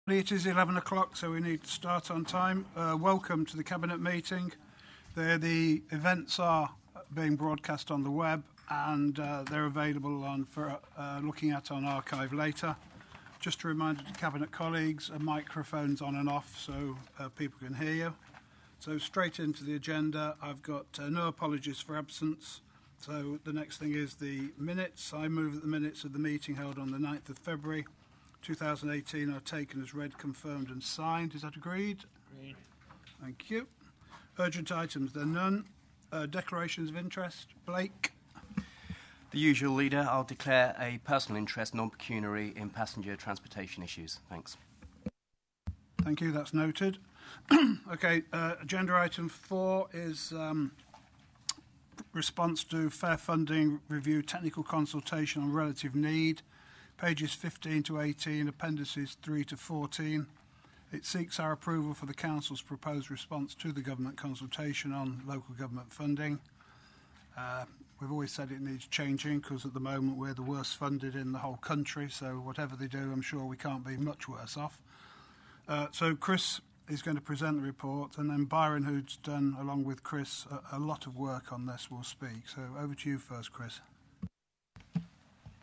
It is 11 o'clock, so we need to start on time. Welcome to the Cabinet meeting. The events are being broadcast on the web and they're available for looking at on archive later. Just a reminder to Cabinet colleagues, a microphone's on and off so people can hear you. So straight into the agenda, I've got no apologies for absence. So the next thing is the minutes. I move that the minutes of the meeting held on the 9th of February 2018 are taken as read, confirmed and signed. Is that agreed? Agreed. Thank you. Urgent items, there are none. Declarations of interest. Blake. The usual, Leader. I'll declare a personal interest, non-pecuniary, in passenger transportation issues. Thanks. Thank you, that's noted. Okay, agenda item 4 is response to fair funding review technical consultation on relative need. Pages 15 to 18, appendices 3 to 14. It seeks our approval for the Council's proposed response to the government consultation on local government funding. We've always said it needs changing because at the moment we're the worst funded in the whole country, so whatever they do, I'm sure we can't be much worse off. So Chris is going to present the report, and then Byron, who's done, along with Chris, a lot of work on this, will speak. So over to you first, Chris.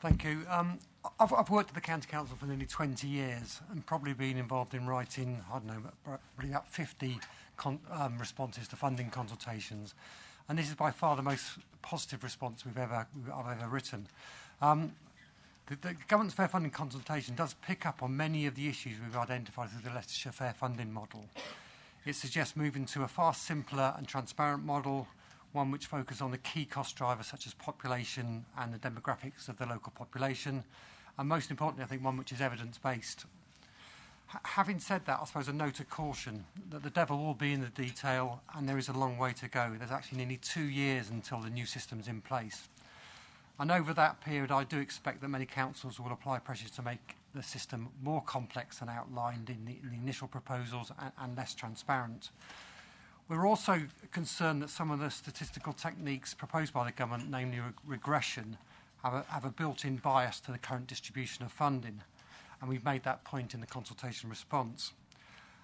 Thank you. I've worked at the County Council for nearly 20 years and probably been involved in writing, I don't know, probably about 50 responses to funding consultations. And this is by far the most positive response I've ever written. The government's fair funding consultation does pick up on many of the issues we've identified through the Leicestershire fair funding model. It suggests moving to a far simpler and transparent model, one which focuses on the key cost drivers such as population and the demographics of the local population, and most importantly, I think one which is evidence-based. Having said that, I suppose a note of caution that the devil will be in the detail and there is a long way to go. There's actually nearly 2 years until the new system's in place. And over that period, I do expect that many councils will apply pressures to make the system more complex than outlined in the initial proposals and less transparent. We're also concerned that some of the statistical techniques proposed by the government, namely regression, have a built-in bias to the current distribution of funding. And we've made that point in the consultation response.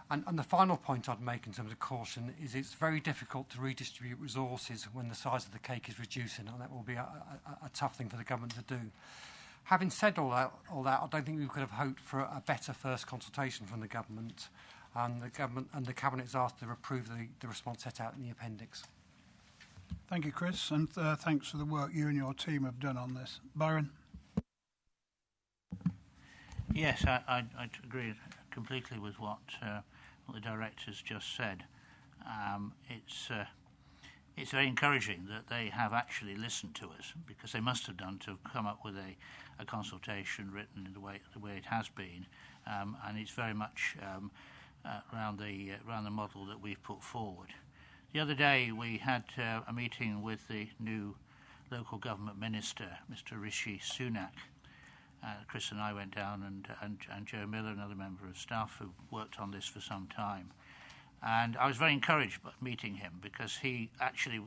And the final point I'd make in terms of caution is it's very difficult to redistribute resources when the size of the cake is reducing, and that will be a tough thing for the government to do. Having said all that, I don't think we could have hoped for a better first consultation from the government. And the Cabinet is asked to approve the response set out in the appendix. Thank you, Chris, and thanks for the work you and your team have done on this. Byron? Yes, I agree completely with what the directors just said. It's very encouraging that they have actually listened to us, because they must have done to come up with a consultation written in the way it has been, and it's very much around the model that we've put forward. The other day we had a meeting with the new local government minister, Mr. Rishi Sunak. Chris and I went down, and Joe Miller, another member of staff who worked on this for some time. And I was very encouraged by meeting him, because he actually,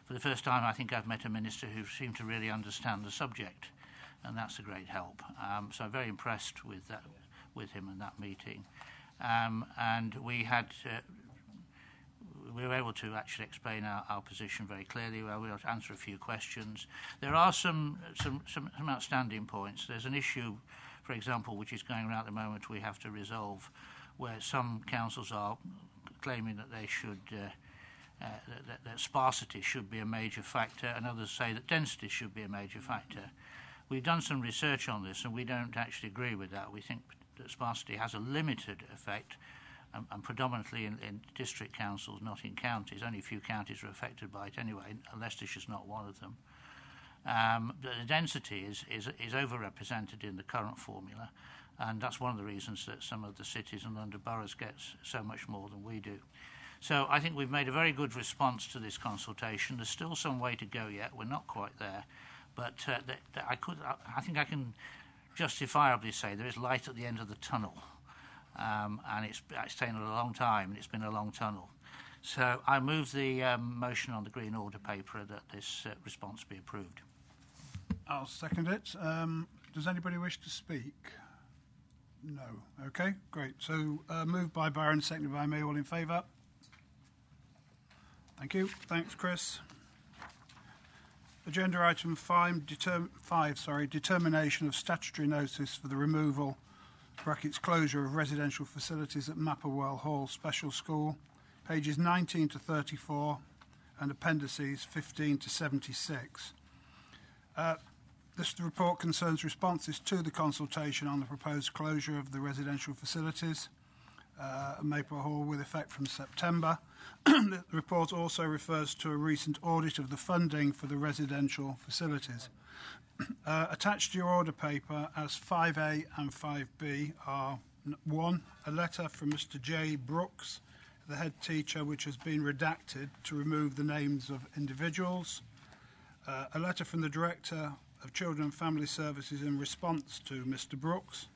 for the first time, I think I've met a minister who seemed to really understand the subject, and that's a great help. So I'm very impressed with him in that meeting. And we were able to actually explain our position very clearly. We were able to answer a few questions. There are some outstanding points. There's an issue, for example, which is going around at the moment we have to resolve, where some councils are claiming that they should that sparsity should be a major factor, and others say that density should be a major factor. We've done some research on this, and we don't actually agree with that. We think that sparsity has a limited effect, and predominantly in district councils, not in counties. Only a few counties are affected by it anyway, and Leicestershire's not one of them. The density is overrepresented in the current formula, and that's one of the reasons that some of the cities and London boroughs get so much more than we do. So I think we've made a very good response to this consultation. There's still some way to go yet. We're not quite there, but I think I can justifiably say there is light at the end of the tunnel. And it's taken a long time, and it's been a long tunnel. So I move the motion on the Green Order paper that this response be approved. I'll second it. Does anybody wish to speak? No. Okay, great. So moved by Byron, seconded by me. All in favour? Thank you. Thanks, Chris. Agenda item 5, determination of statutory notice for the removal, brackets closure of residential facilities at Mapperwell Hall Special School, pages 19 to 34 and appendices 15 to 76. This report concerns responses to the consultation on the proposed closure of the residential facilities at Maple Hall with effect from September. The report also refers to a recent audit of the funding for the residential facilities. Attached to your order paper as 5A and 5B are 1. A letter from Mr. J. Brooks, the head teacher, which has been redacted to remove the names of individuals. A letter from the Director of Children and Family Services in response to Mr. Brooks.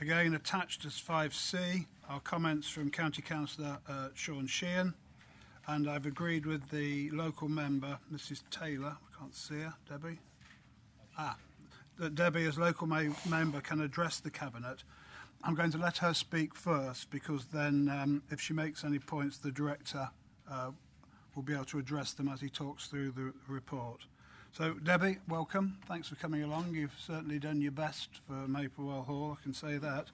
Again, attached as 5C are comments from County Councillor Sean Sheehan, and I've agreed with the local member, Mrs. Taylor, I can't see her, Debbie? That Debbie, as local member, can address the Cabinet. I'm going to let her speak first, because then if she makes any points, the Director will be able to address them as he talks through the report. So, Debbie, welcome. Thanks for coming along. You've certainly done your best for Maplewell Hall, I can say that.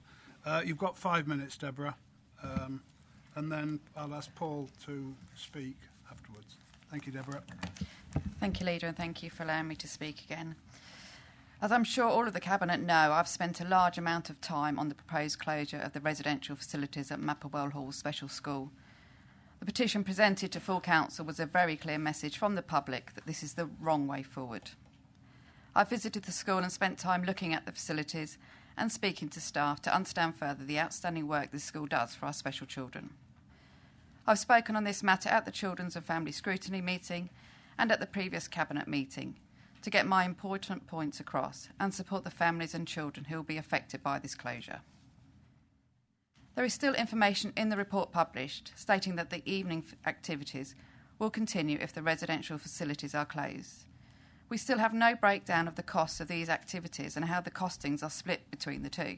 You've got 5 minutes, Deborah, and then I'll ask Paul to speak afterwards. Thank you, Deborah. Thank you, Leader, and thank you for allowing me to speak again. As I'm sure all of the Cabinet know, I've spent a large amount of time on the proposed closure of the residential facilities at Mapperwell Hall Special School. The petition presented to full council was a very clear message from the public that this is the wrong way forward. I visited the school and spent time looking at the facilities and speaking to staff to understand further the outstanding work this school does for our special children. I've spoken on this matter at the Children's and Family Scrutiny meeting and at the previous Cabinet meeting to get my important points across and support the families and children who will be affected by this closure. There is still information in the report published stating that the evening activities will continue if the residential facilities are closed. We still have no breakdown of the costs of these activities and how the costings are split between the two.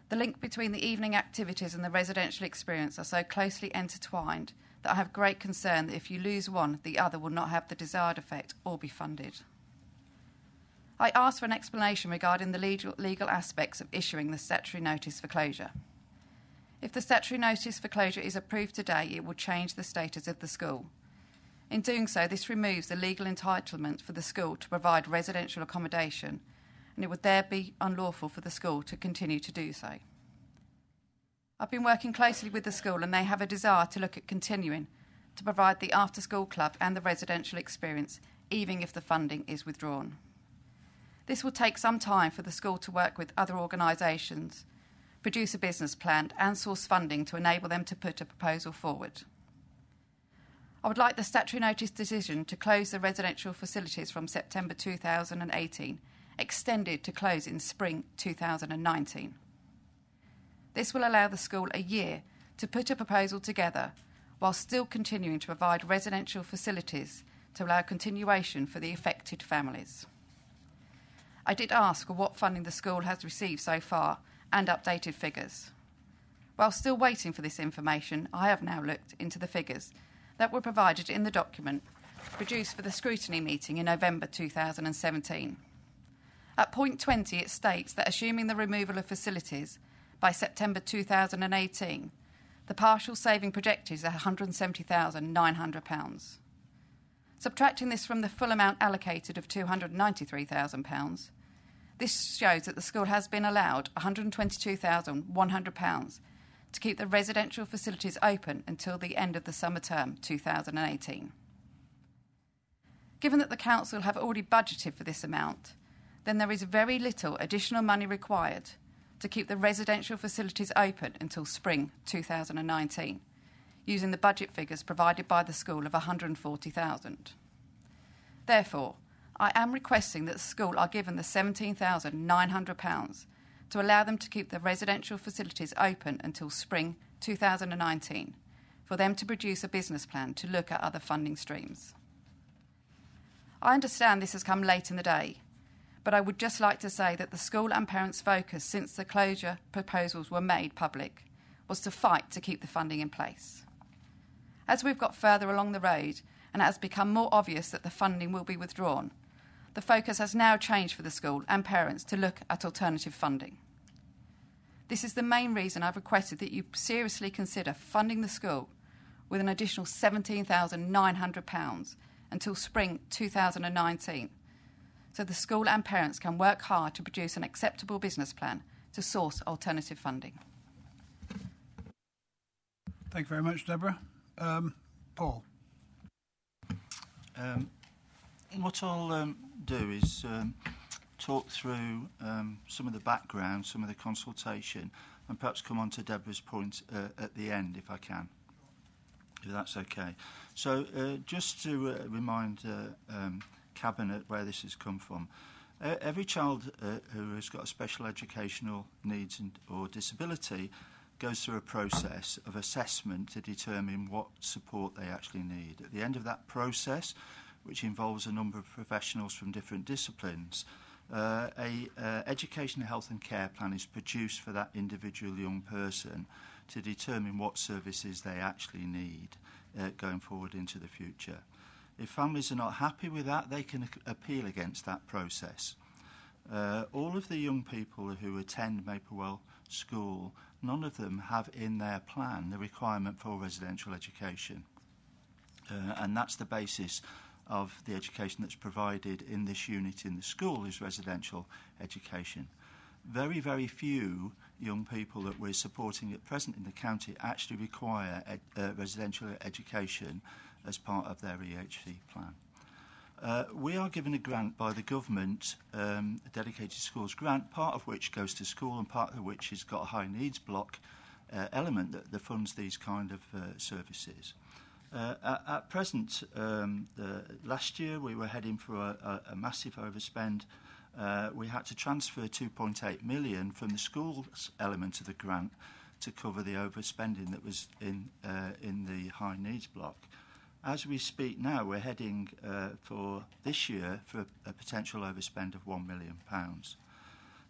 The link between the evening activities and the residential experience are so closely intertwined that I have great concern that if you lose one, the other will not have the desired effect or be funded. I asked for an explanation regarding the legal aspects of issuing the statutory notice for closure. If the statutory notice for closure is approved today, it will change the status of the school. In doing so, this removes the legal entitlement for the school to provide residential accommodation, and it would there be unlawful for the school to continue to do so. I've been working closely with the school, and they have a desire to look at continuing to provide the after-school club and the residential experience, even if the funding is withdrawn. This will take some time for the school to work with other organisations, produce a business plan and source funding to enable them to put a proposal forward. I would like the statutory notice decision to close the residential facilities from September 2018 extended to close in spring 2019. This will allow the school a year to put a proposal together while still continuing to provide residential facilities to allow continuation for the affected families. I did ask for what funding the school has received so far and updated figures. While still waiting for this information, I have now looked into the figures that were provided in the document produced for the scrutiny meeting in November 2017. At point 20, it states that assuming the removal of facilities by September 2018, the partial saving projected is £170,900. Subtracting this from the full amount allocated of £293,000, this shows that the school has been allowed £122,100 to keep the residential facilities open until the end of the summer term 2018. Given that the council have already budgeted for this amount, then there is very little additional money required to keep the residential facilities open until spring 2019, using the budget figures provided by the school of £140,000. Therefore, I am requesting that the school are given the £17,900 to allow them to keep the residential facilities open until spring 2019 for them to produce a business plan to look at other funding streams. I understand this has come late in the day, but I would just like to say that the school and parents' focus since the closure proposals were made public was to fight to keep the funding in place. As we've got further along the road and it has become more obvious that the funding will be withdrawn, the focus has now changed for the school and parents to look at alternative funding. This is the main reason I've requested that you seriously consider funding the school with an additional £17,900 until spring 2019, so the school and parents can work hard to produce an acceptable business plan to source alternative funding. Thank you very much, Deborah. Paul. What I'll do is talk through some of the background, some of the consultation, and perhaps come on to Deborah's point at the end, if I can, if that's okay. So just to remind Cabinet where this has come from, every child who has got a special educational needs or disability goes through a process of assessment to determine what support they actually need. At the end of that process, which involves a number of professionals from different disciplines, education, health and care plan is produced for that individual young person to determine what services they actually need going forward into the future. If families are not happy with that, they can appeal against that process. All of the young people who attend Maplewell School, none of them have in their plan the requirement for residential education. And that's the basis of the education that's provided in this unit in the school is residential education. Very, very few young people that we're supporting at present in the county actually require residential education as part of their EHC plan. We are given a grant by the government, a dedicated schools grant, part of which goes to school and part of which has got a high needs block element that funds these kind of services. At present, last year we were heading for a massive overspend. We had to transfer 2.8 million from the schools element of the grant to cover the overspending that was in the high needs block. As we speak now, we're heading for this year for a potential overspend of £1 million.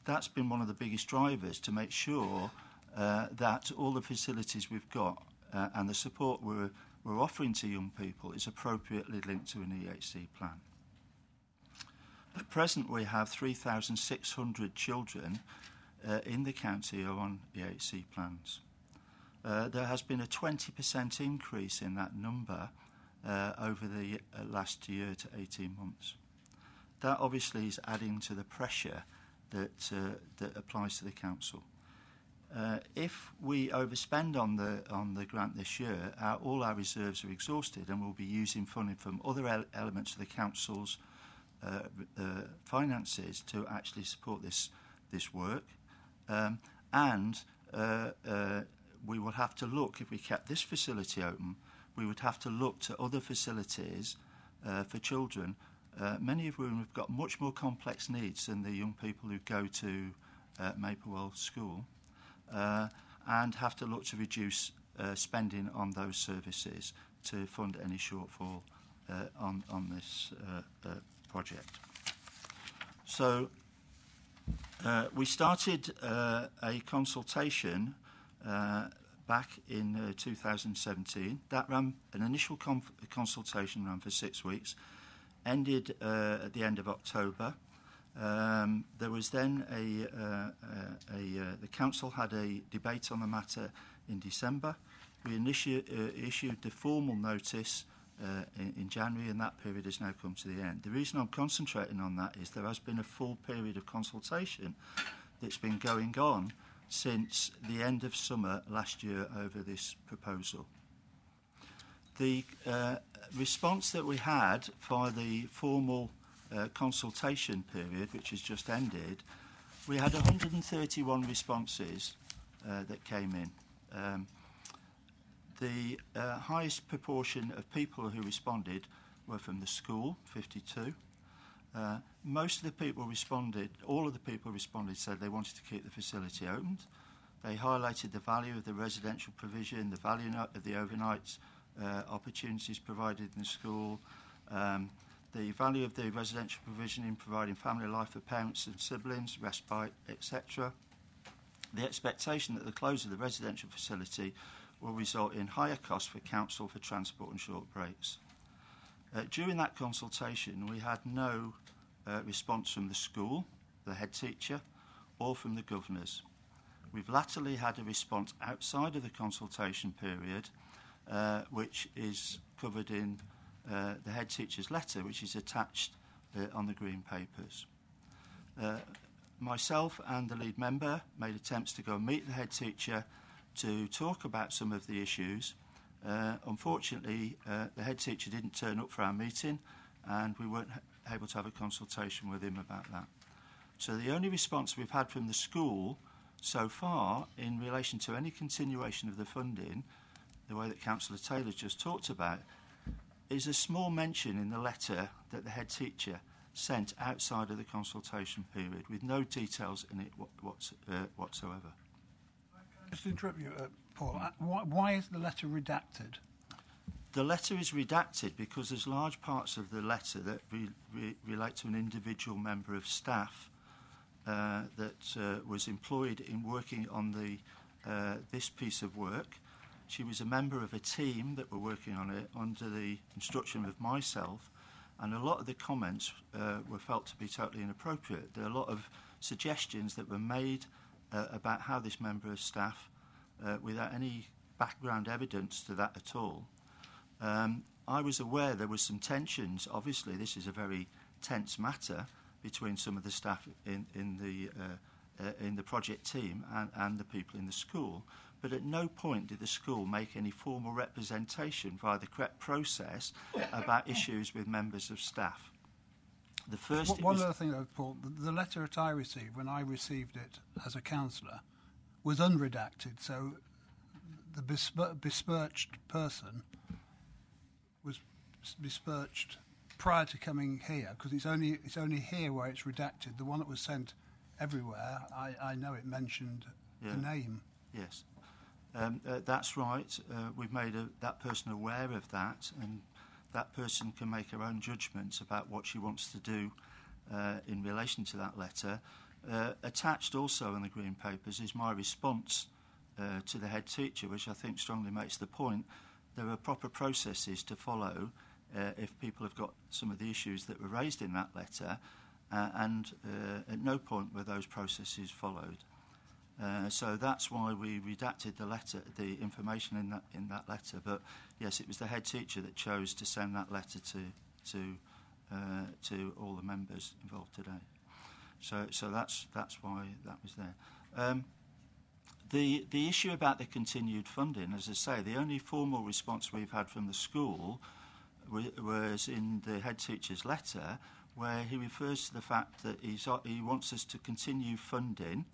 That's been one of the biggest drivers to make sure that all the facilities we've got and the support we're offering to young people is appropriately linked to an EHC plan. At present, we have 3,600 children in the county who are on EHC plans. There has been a 20% increase in that number over the last year to 18 months. That obviously is adding to the pressure that applies to the council. If we overspend on the grant this year, all our reserves are exhausted and we'll be using funding from other elements of the council's finances to actually support this work. We will have to look, if we kept this facility open, we would have to look to other facilities for children, many of whom have got much more complex needs than the young people who go to Maplewell School, and have to look to reduce spending on those services to fund any shortfall on this project. So we started a consultation back in 2017. That ran, an initial consultation ran for 6 weeks, ended at the end of October. There was then the council had a debate on the matter in December. We issued the formal notice in January, and that period has now come to the end. The reason I'm concentrating on that is there has been a full period of consultation that's been going on since the end of summer last year over this proposal. The response that we had for the formal consultation period, which has just ended, we had 131 responses that came in. The highest proportion of people who responded were from the school, 52. Most of the people responded, all of the people responded said they wanted to keep the facility opened. They highlighted the value of the residential provision, the value of the overnight opportunities provided in the school. the value of the residential provision in providing family life for parents and siblings, respite, etc. The expectation that the close of the residential facility will result in higher costs for council for transport and short breaks. During that consultation, we had no response from the school, the head teacher, or from the governors. We've latterly had a response outside of the consultation period, which is covered in the head teacher's letter, which is attached on the green papers. Myself and the lead member made attempts to go and meet the head teacher to talk about some of the issues. Unfortunately, the head teacher didn't turn up for our meeting, and we weren't able to have a consultation with him about that. So the only response we've had from the school so far in relation to any continuation of the funding, the way that Councillor Taylor just talked about, is a small mention in the letter that the head teacher sent outside of the consultation period, with no details in it whatsoever. Just to interrupt you, Paul. Why is the letter redacted? The letter is redacted because there's large parts of the letter that relate to an individual member of staff that was employed in working on this piece of work. She was a member of a team that were working on it under the instruction of myself, and a lot of the comments were felt to be totally inappropriate. There are a lot of suggestions that were made about how this member of staff, without any background evidence to that at all. I was aware there was some tensions. Obviously, this is a very tense matter between some of the staff in the project team and the people in the school. But at no point did the school make any formal representation via the correct process about issues with members of staff. The first one other thing, though, Paul, the letter that I received when I received it as a councillor was unredacted, so the besmirched person was besmirched prior to coming here, because it's only here where it's redacted. The one that was sent everywhere, I know it mentioned the name. Yes. That's right. We've made that person aware of that, and that person can make her own judgments about what she wants to do in relation to that letter. Attached also in the green papers is my response to the head teacher, which I think strongly makes the point there are proper processes to follow if people have got some of the issues that were raised in that letter, and at no point were those processes followed. So that's why we redacted the information in that letter. But yes, it was the head teacher that chose to send that letter to all the members involved today. So that's why that was there. The issue about the continued funding, as I say, the only formal response we've had from the school was in the head teacher's letter, where he refers to the fact that he wants us to continue funding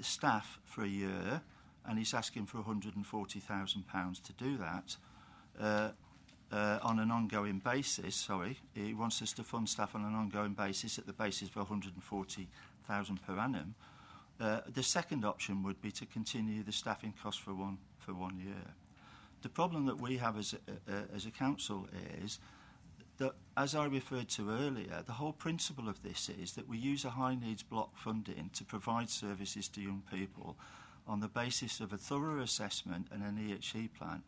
staff for a year, and he's asking for £140,000 to do that on an ongoing basis. He wants us to fund staff on an ongoing basis at the basis of £140,000 per annum. The second option would be to continue the staffing cost for 1 year. The problem that we have as a council is that, as I referred to earlier, the whole principle of this is that we use a high needs block funding to provide services to young people on the basis of a thorough assessment and an EHC plan.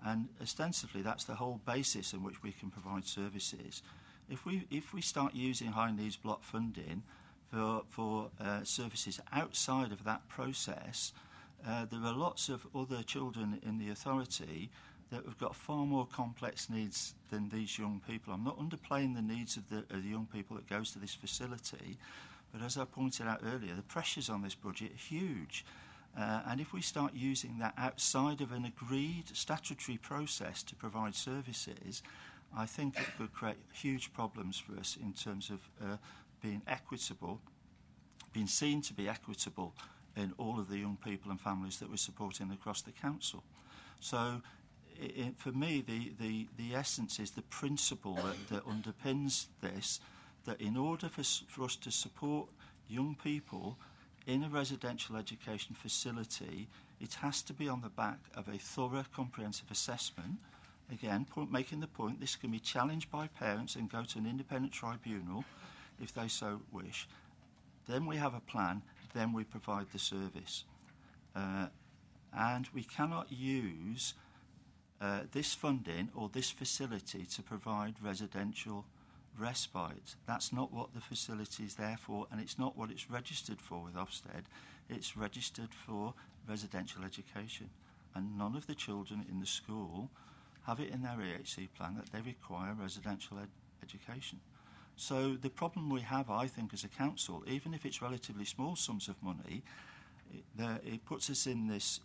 And ostensibly, that's the whole basis on which we can provide services. If we start using high needs block funding for services outside of that process, there are lots of other children in the authority that have got far more complex needs than these young people. I'm not underplaying the needs of the young people that goes to this facility, but as I pointed out earlier, the pressures on this budget are huge. And if we start using that outside of an agreed statutory process to provide services, I think it could create huge problems for us in terms of being equitable, being seen to be equitable in all of the young people and families that we're supporting across the council. So for me, the essence is the principle that underpins this, that in order for us to support young people in a residential education facility, it has to be on the back of a thorough, comprehensive assessment again, making the point this can be challenged by parents and go to an independent tribunal if they so wish. Then we have a plan, then we provide the service. And we cannot use this funding or this facility to provide residential respite. That's not what the facility is there for, and it's not what it's registered for with Ofsted. It's registered for residential education, and none of the children in the school have it in their EHC plan that they require residential education. So the problem we have, I think, as a council, even if it's relatively small sums of money, it puts us in this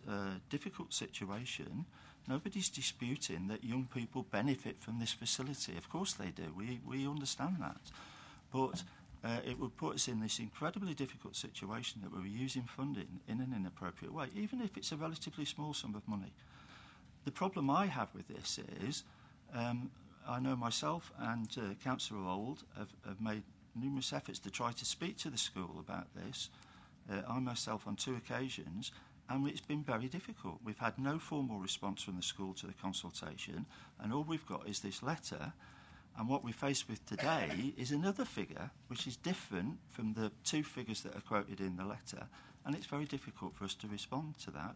difficult situation. Nobody's disputing that young people benefit from this facility. Of course they do. We understand that. But it would put us in this incredibly difficult situation that we're using funding in an inappropriate way, even if it's a relatively small sum of money. The problem I have with this is I know myself and Councillor Old have made numerous efforts to try to speak to the school about this. I myself on 2 occasions, and it's been very difficult. We've had no formal response from the school to the consultation, and all we've got is this letter. And what we're faced with today is another figure which is different from the 2 figures that are quoted in the letter, and it's very difficult for us to respond to that.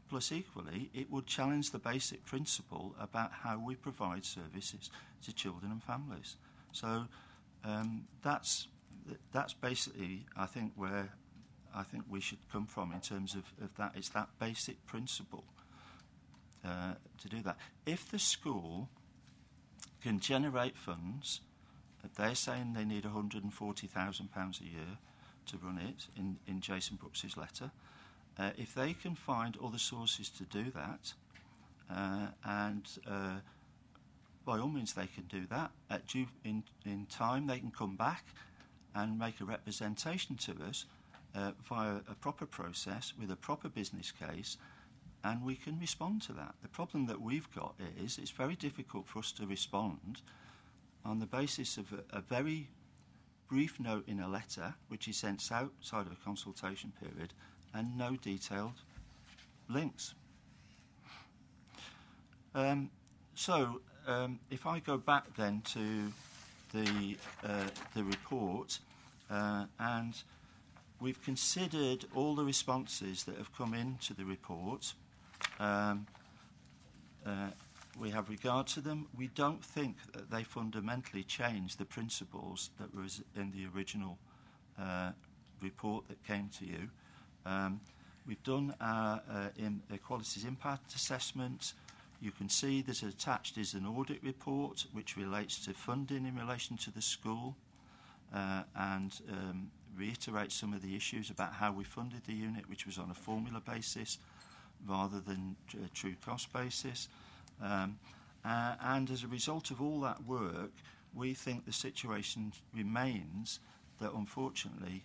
Plus, equally, it would challenge the basic principle about how we provide services to children and families. So that's basically, I think, where I think we should come from in terms of that. It's that basic principle to do that. If the school can generate funds, they're saying they need £140,000 a year to run it in Jason Brooks's letter. If they can find other sources to do that, and by all means they can do that, in time they can come back and make a representation to us via a proper process with a proper business case, and we can respond to that. The problem that we've got is it's very difficult for us to respond on the basis of a very brief note in a letter, which is sent outside of a consultation period, and no detailed links. If I go back then to the report, and we've considered all the responses that have come into the report. We have regard to them. We don't think that they fundamentally change the principles that were in the original report that came to you. We've done our Equalities Impact Assessment. You can see that attached is an audit report which relates to funding in relation to the school and reiterates some of the issues about how we funded the unit, which was on a formula basis rather than a true cost basis. And as a result of all that work, we think the situation remains that unfortunately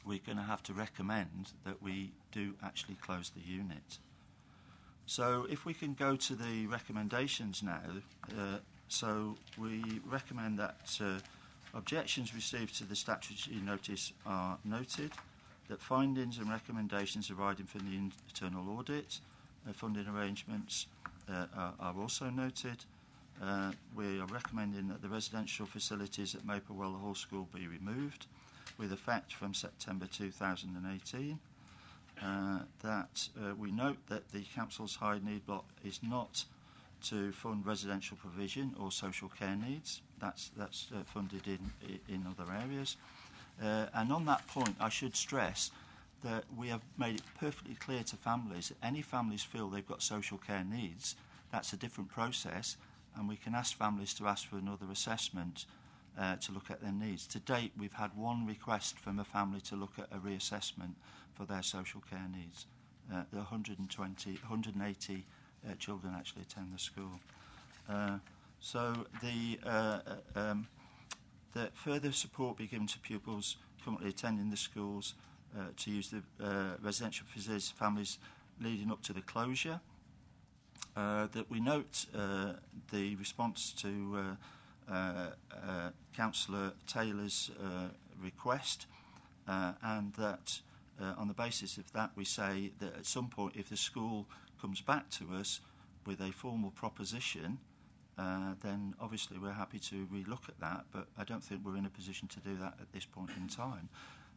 we're going to have to recommend that we do actually close the unit. So if we can go to the recommendations now, so we recommend that objections received to the statutory notice are noted, that findings and recommendations arising from the internal audit, funding arrangements are also noted. We are recommending that the residential facilities at Maplewell Hall School be removed with effect from September 2018. That we note that the Council's high need block is not to fund residential provision or social care needs. That's funded in other areas. And on that point, I should stress that we have made it perfectly clear to families that any families feel they've got social care needs, that's a different process, and we can ask families to ask for another assessment to look at their needs. To date, we've had one request from a family to look at a reassessment for their social care needs. The 180 children actually attend the school. So that further support be given to pupils currently attending the schools to use the residential facilities families leading up to the closure. That we note the response to Councillor Taylor's request, and that on the basis of that we say that at some point if the school comes back to us with a formal proposition, then obviously we're happy to relook at that, but I don't think we're in a position to do that at this point in time.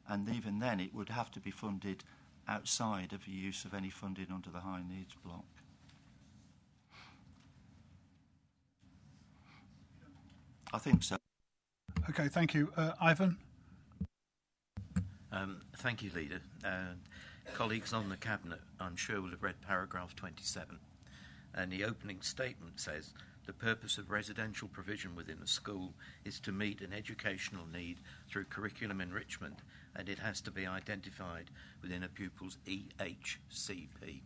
And even then, it would have to be funded outside of the use of any funding under the high needs block. I think so. Okay, thank you. Ivan? Thank you, Leader. Colleagues on the Cabinet, I'm sure, will have read paragraph 27. And the opening statement says, the purpose of residential provision within a school is to meet an educational need through curriculum enrichment, and it has to be identified within a pupil's EHCP.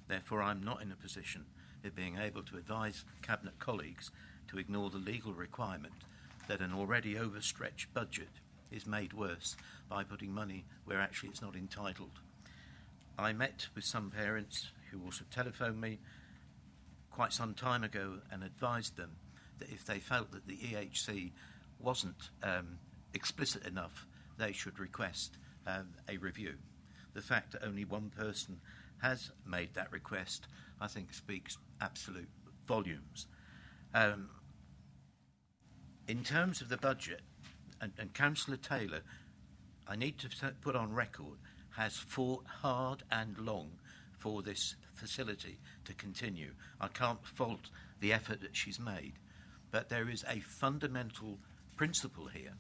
Therefore, I'm not in a position of being able to advise Cabinet colleagues to ignore the legal requirement that an already overstretched budget is made worse by putting money where actually it's not entitled. I met with some parents who also telephoned me quite some time ago and advised them that if they felt that the EHC wasn't explicit enough, they should request a review. The fact that only one person has made that request, I think, speaks absolute volumes. In terms of the budget, and Councillor Taylor, I need to put on record, has fought hard and long for this facility to continue. I can't fault the effort that she's made, but there is a fundamental principle here,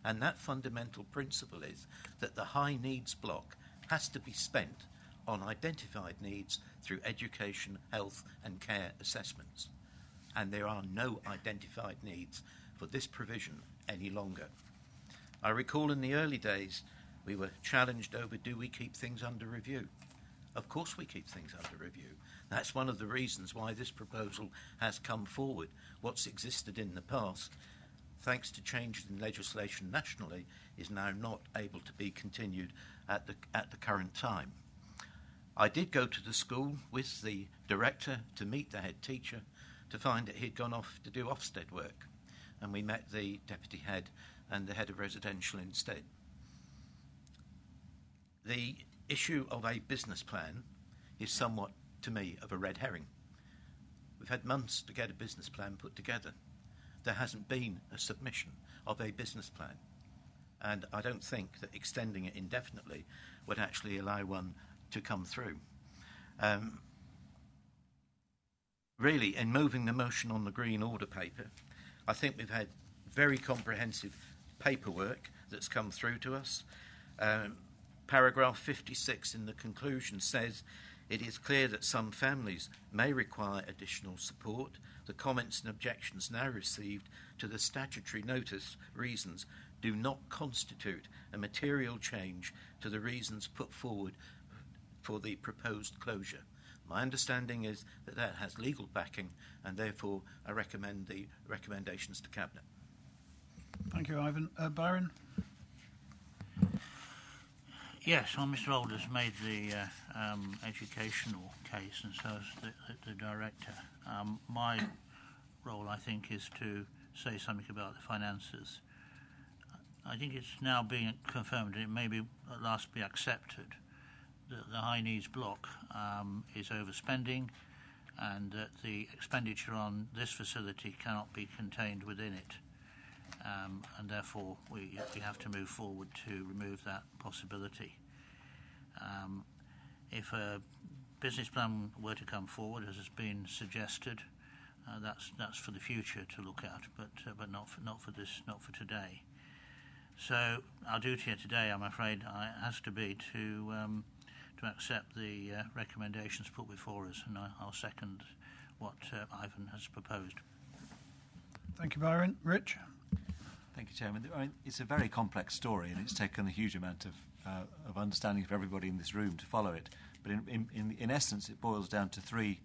and that fundamental principle is that the high needs block has to be spent on identified needs through education, health and care assessments. And there are no identified needs for this provision any longer. I recall in the early days we were challenged over, do we keep things under review? Of course we keep things under review. That's one of the reasons why this proposal has come forward. What's existed in the past, thanks to changes in legislation nationally, is now not able to be continued at the current time. I did go to the school with the director to meet the head teacher to find that he'd gone off to do Ofsted work, and we met the deputy head and the head of residential instead. The issue of a business plan is somewhat, to me, of a red herring. We've had months to get a business plan put together. There hasn't been a submission of a business plan, and I don't think that extending it indefinitely would actually allow one to come through. Really, in moving the motion on the Green Order paper, I think we've had very comprehensive paperwork that's come through to us. Paragraph 56 in the conclusion says, it is clear that some families may require additional support. The comments and objections now received to the statutory notice reasons do not constitute a material change to the reasons put forward for the proposed closure. My understanding is that that has legal backing, and therefore I recommend the recommendations to Cabinet. Thank you, Ivan. Byron? Yes, well, Mr. Alders made the educational case, and so has the director. My role, I think, is to say something about the finances. I think it's now being confirmed, and it may be at last be accepted, that the high needs block is overspending, and that the expenditure on this facility cannot be contained within it. And therefore we have to move forward to remove that possibility. If a business plan were to come forward, as has been suggested, that's for the future to look at, but not for today. So our duty here today, I'm afraid, has to be to accept the recommendations put before us, and I'll second what Ivan has proposed. Thank you, Byron. Rich? Thank you, Chairman. It's a very complex story, and it's taken a huge amount of understanding of everybody in this room to follow it. But in essence, it boils down to three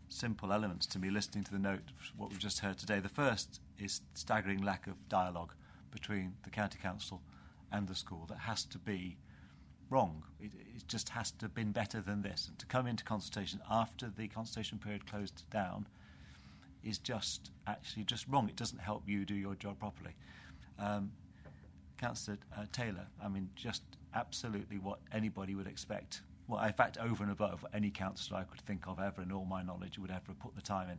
simple elements to me listening to the note, what we've just heard today. The first is staggering lack of dialogue between the County Council and the school. That has to be wrong. It just has to have been better than this. And to come into consultation after the consultation period closed down is just wrong. It doesn't help you do your job properly. Councillor Taylor, I mean, just absolutely what anybody would expect well, in fact, over and above any councillor I could think of ever in all my knowledge would ever have put the time in.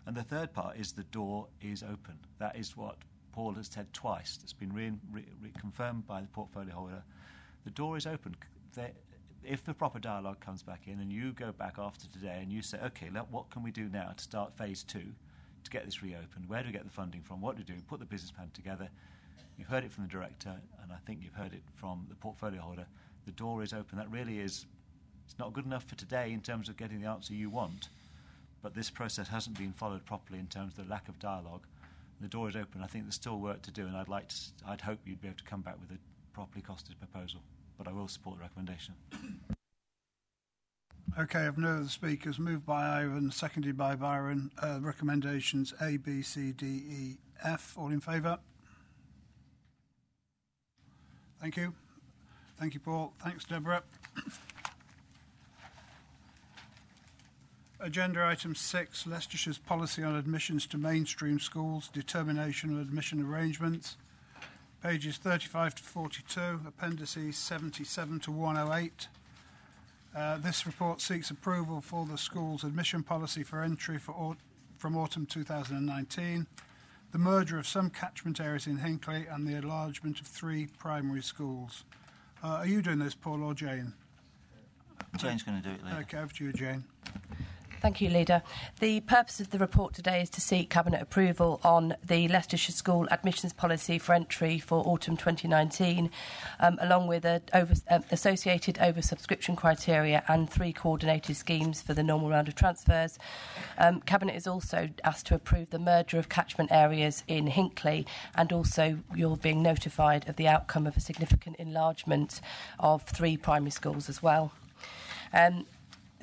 And the third part is the door is open. That is what Paul has said twice. It's been reconfirmed by the portfolio holder. The door is open. If the proper dialogue comes back in and you go back after today and you say, OK, what can we do now to start phase 2 to get this reopened? Where do we get the funding from? What do we do? Put the business plan together. You've heard it from the director, and I think you've heard it from the portfolio holder. The door is open. That really is, it's not good enough for today in terms of getting the answer you want, but this process hasn't been followed properly in terms of the lack of dialogue. The door is open. I think there's still work to do, and I'd hope you'd be able to come back with a properly costed proposal, but I will support the recommendation. OK, I've no other speakers. Moved by Ivan, seconded by Byron. Recommendations A, B, C, D, E, F. All in favour? Thank you. Thank you, Paul. Thanks, Deborah. Agenda item 6, Leicestershire's policy on admissions to mainstream schools, determination of admission arrangements. Pages 35 to 42, appendices 77 to 108. This report seeks approval for the school's admission policy for entry from autumn 2019, the merger of some catchment areas in Hinckley and the enlargement of 3 primary schools. Are you doing this, Paul, or Jane? Jane's going to do it later. OK, over to you, Jane. Thank you, Leader. The purpose of the report today is to seek Cabinet approval on the Leicestershire School admissions policy for entry for autumn 2019, along with associated oversubscription criteria and 3 coordinated schemes for the normal round of transfers. Cabinet is also asked to approve the merger of catchment areas in Hinckley, and also you're being notified of the outcome of a significant enlargement of 3 primary schools as well.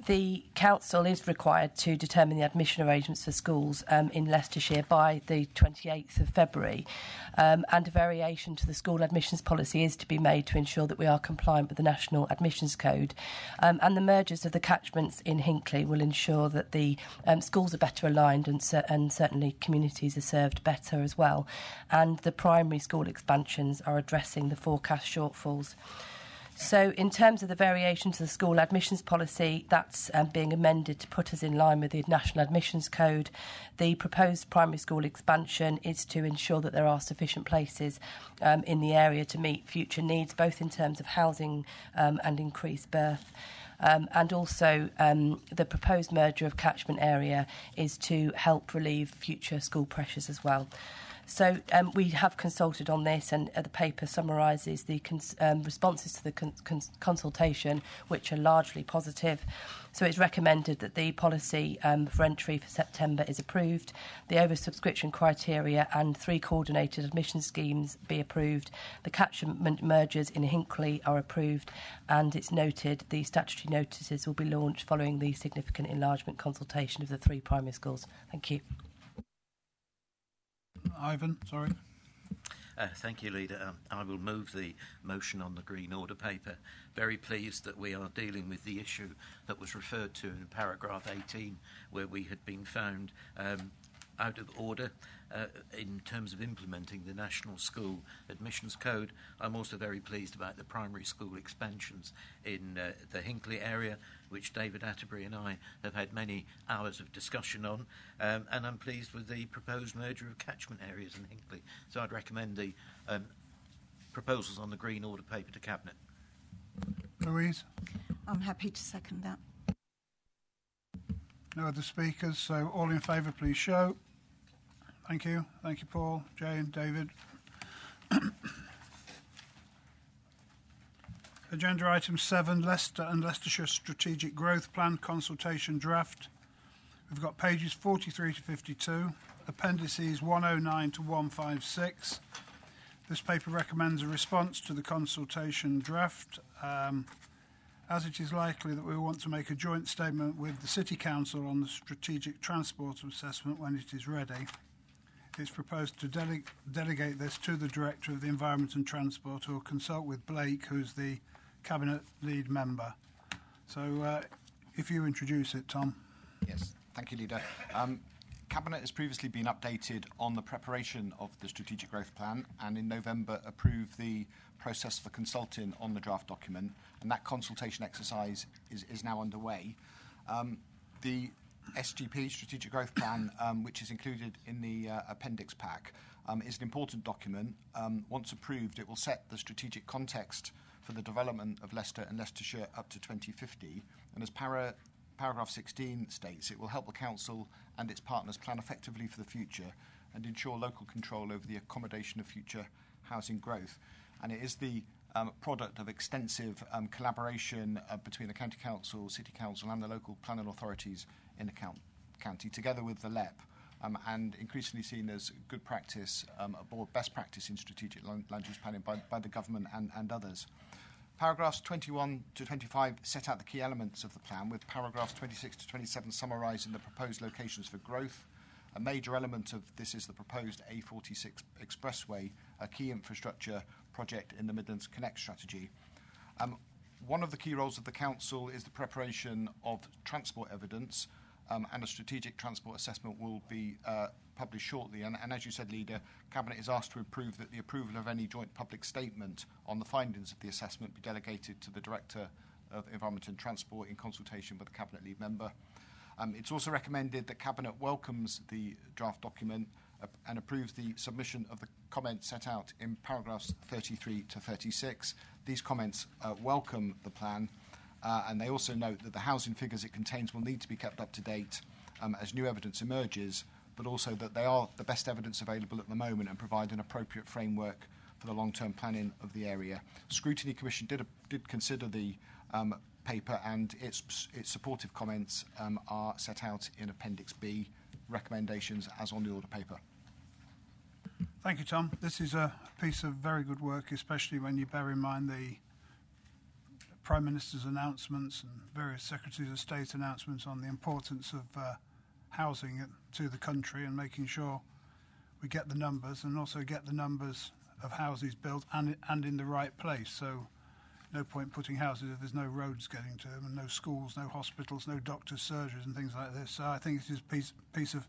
The council is required to determine the admission arrangements for schools in Leicestershire by the 28th of February, and a variation to the school admissions policy is to be made to ensure that we are compliant with the National Admissions Code. And the mergers of the catchments in Hinckley will ensure that the schools are better aligned, and certainly communities are served better as well. And the primary school expansions are addressing the forecast shortfalls. So in terms of the variation to the school admissions policy, that's being amended to put us in line with the National Admissions Code. The proposed primary school expansion is to ensure that there are sufficient places in the area to meet future needs, both in terms of housing and increased birth. And also the proposed merger of catchment area is to help relieve future school pressures as well. So we have consulted on this, and the paper summarises the responses to the consultation, which are largely positive. So it's recommended that the policy for entry for September is approved, the oversubscription criteria and 3 coordinated admission schemes be approved, the catchment mergers in Hinckley are approved, and it's noted the statutory notices will be launched following the significant enlargement consultation of the 3 primary schools. Thank you. Ivan, sorry. Thank you, Leader. I will move the motion on the Green Order paper. Very pleased that we are dealing with the issue that was referred to in paragraph 18, where we had been found out of order in terms of implementing the National School Admissions Code. I'm also very pleased about the primary school expansions in the Hinckley area, which David Atterbury and I have had many hours of discussion on, and I'm pleased with the proposed merger of catchment areas in Hinckley. So I'd recommend the proposals on the Green Order paper to Cabinet. Louise? I'm happy to second that. No other speakers, so all in favour, please show. Thank you. Thank you, Paul, Jane, David. Agenda item 7, Leicester and Leicestershire Strategic Growth Plan Consultation Draft. We've got pages 43 to 52, appendices 109 to 156. This paper recommends a response to the consultation draft. As it is likely that we want to make a joint statement with the City Council on the strategic transport assessment when it is ready, it's proposed to delegate this to the Director of the Environment and Transport, who will consult with Blake, who's the Cabinet lead member. So if you introduce it, Tom. Yes, thank you, Leader. Cabinet has previously been updated on the preparation of the Strategic Growth Plan and in November approved the process for consulting on the draft document, and that consultation exercise is now underway. The SGP, Strategic Growth Plan, which is included in the appendix pack, is an important document. Once approved, it will set the strategic context for the development of Leicester and Leicestershire up to 2050, and as paragraph 16 states, it will help the Council and its partners plan effectively for the future and ensure local control over the accommodation of future housing growth. And it is the product of extensive collaboration between the County Council, City Council and the local planning authorities in the county, together with the LEP, and increasingly seen as good practice, best practice in strategic land use planning by the government and others. Paragraphs 21 to 25 set out the key elements of the plan, with paragraphs 26 to 27 summarising the proposed locations for growth. A major element of this is the proposed A46 expressway, a key infrastructure project in the Midlands Connect strategy. One of the key roles of the Council is the preparation of transport evidence, and a strategic transport assessment will be published shortly. And as you said, Leader, Cabinet is asked to approve that the approval of any joint public statement on the findings of the assessment be delegated to the Director of Environment and Transport in consultation with the Cabinet lead member. It's also recommended that Cabinet welcomes the draft document and approves the submission of the comments set out in paragraphs 33 to 36. These comments welcome the plan, and they also note that the housing figures it contains will need to be kept up to date as new evidence emerges, but also that they are the best evidence available at the moment and provide an appropriate framework for the long-term planning of the area. Scrutiny Commission did consider the paper, and its supportive comments are set out in Appendix B, recommendations as on the order paper. Thank you, Tom. This is a piece of very good work, especially when you bear in mind the Prime Minister's announcements and various Secretaries of State announcements on the importance of housing to the country and making sure we get the numbers and also get the numbers of houses built and in the right place. So no point putting houses if there's no roads getting to them and no schools, no hospitals, no doctors, surgeries and things like this. So I think this is a piece of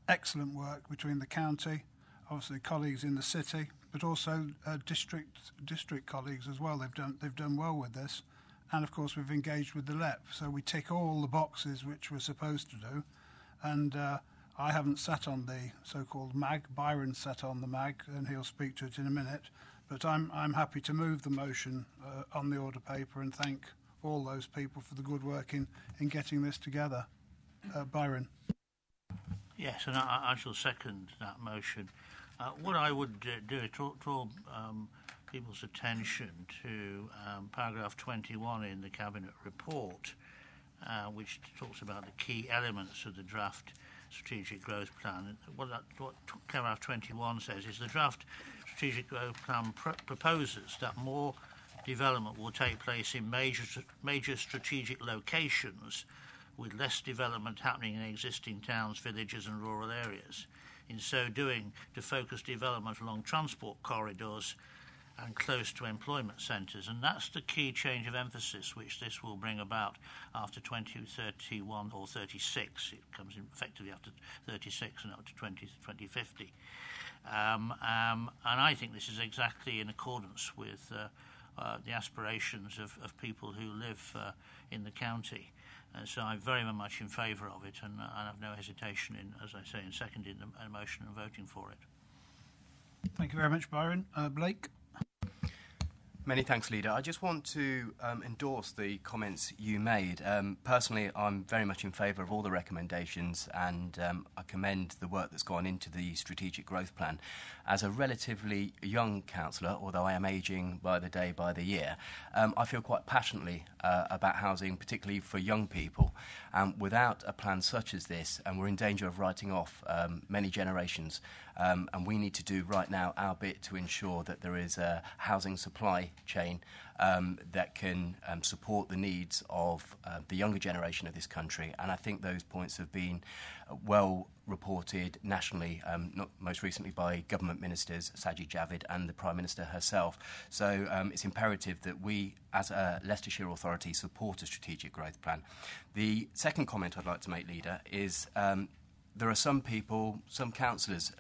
excellent work between the county, obviously colleagues in the city, but also district colleagues as well. They've done well with this, and of course we've engaged with the LEP. So we tick all the boxes which we're supposed to do, and I haven't sat on the so-called MAG. Byron sat on the MAG, and he'll speak to it in a minute. But I'm happy to move the motion on the order paper and thank all those people for the good work in getting this together. Byron. Yes, and I shall second that motion. What I would do is draw people's attention to paragraph 21 in the Cabinet report, which talks about the key elements of the draft Strategic Growth Plan. What paragraph 21 says is the draft Strategic Growth Plan proposes that more development will take place in major strategic locations, with less development happening in existing towns, villages and rural areas. In so doing, to focus development along transport corridors and close to employment centres. And that's the key change of emphasis which this will bring about after 2031 or 36. It comes in effectively after 36 and up to 2050. And I think this is exactly in accordance with the aspirations of people who live in the county. So I'm very much in favour of it, and I have no hesitation in, as I say, in seconding the motion and voting for it. Thank you very much, Byron. Blake? Many thanks, Leader. I just want to endorse the comments you made. Personally, I'm very much in favour of all the recommendations, and I commend the work that's gone into the Strategic Growth Plan. As a relatively young councillor, although I am ageing by the day, by the year, I feel quite passionately about housing, particularly for young people. Without a plan such as this, and we're in danger of writing off many generations, and we need to do right now our bit to ensure that there is a housing supply chain that can support the needs of the younger generation of this country. And I think those points have been well reported nationally, not most recently by government ministers, Sajid Javid and the Prime Minister herself. So it's imperative that we, as a Leicestershire authority, support a strategic growth plan. The second comment I'd like to make, Leader, is there are some people, some councillors,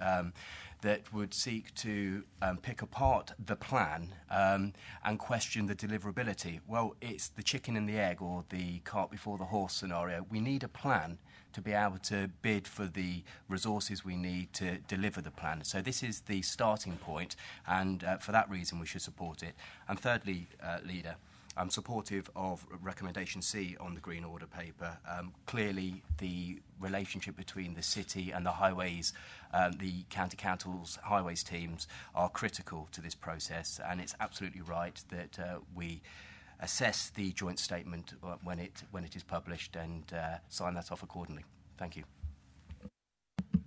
that would seek to pick apart the plan and question the deliverability. Well, it's the chicken and the egg, or the cart before the horse scenario. We need a plan to be able to bid for the resources we need to deliver the plan. So this is the starting point, and for that reason we should support it. And thirdly, Leader, I'm supportive of recommendation C on the Green Order paper. Clearly, the relationship between the city and the highways, the county councils, highways teams, are critical to this process, and it's absolutely right that we assess the joint statement when it is published and sign that off accordingly. Thank you.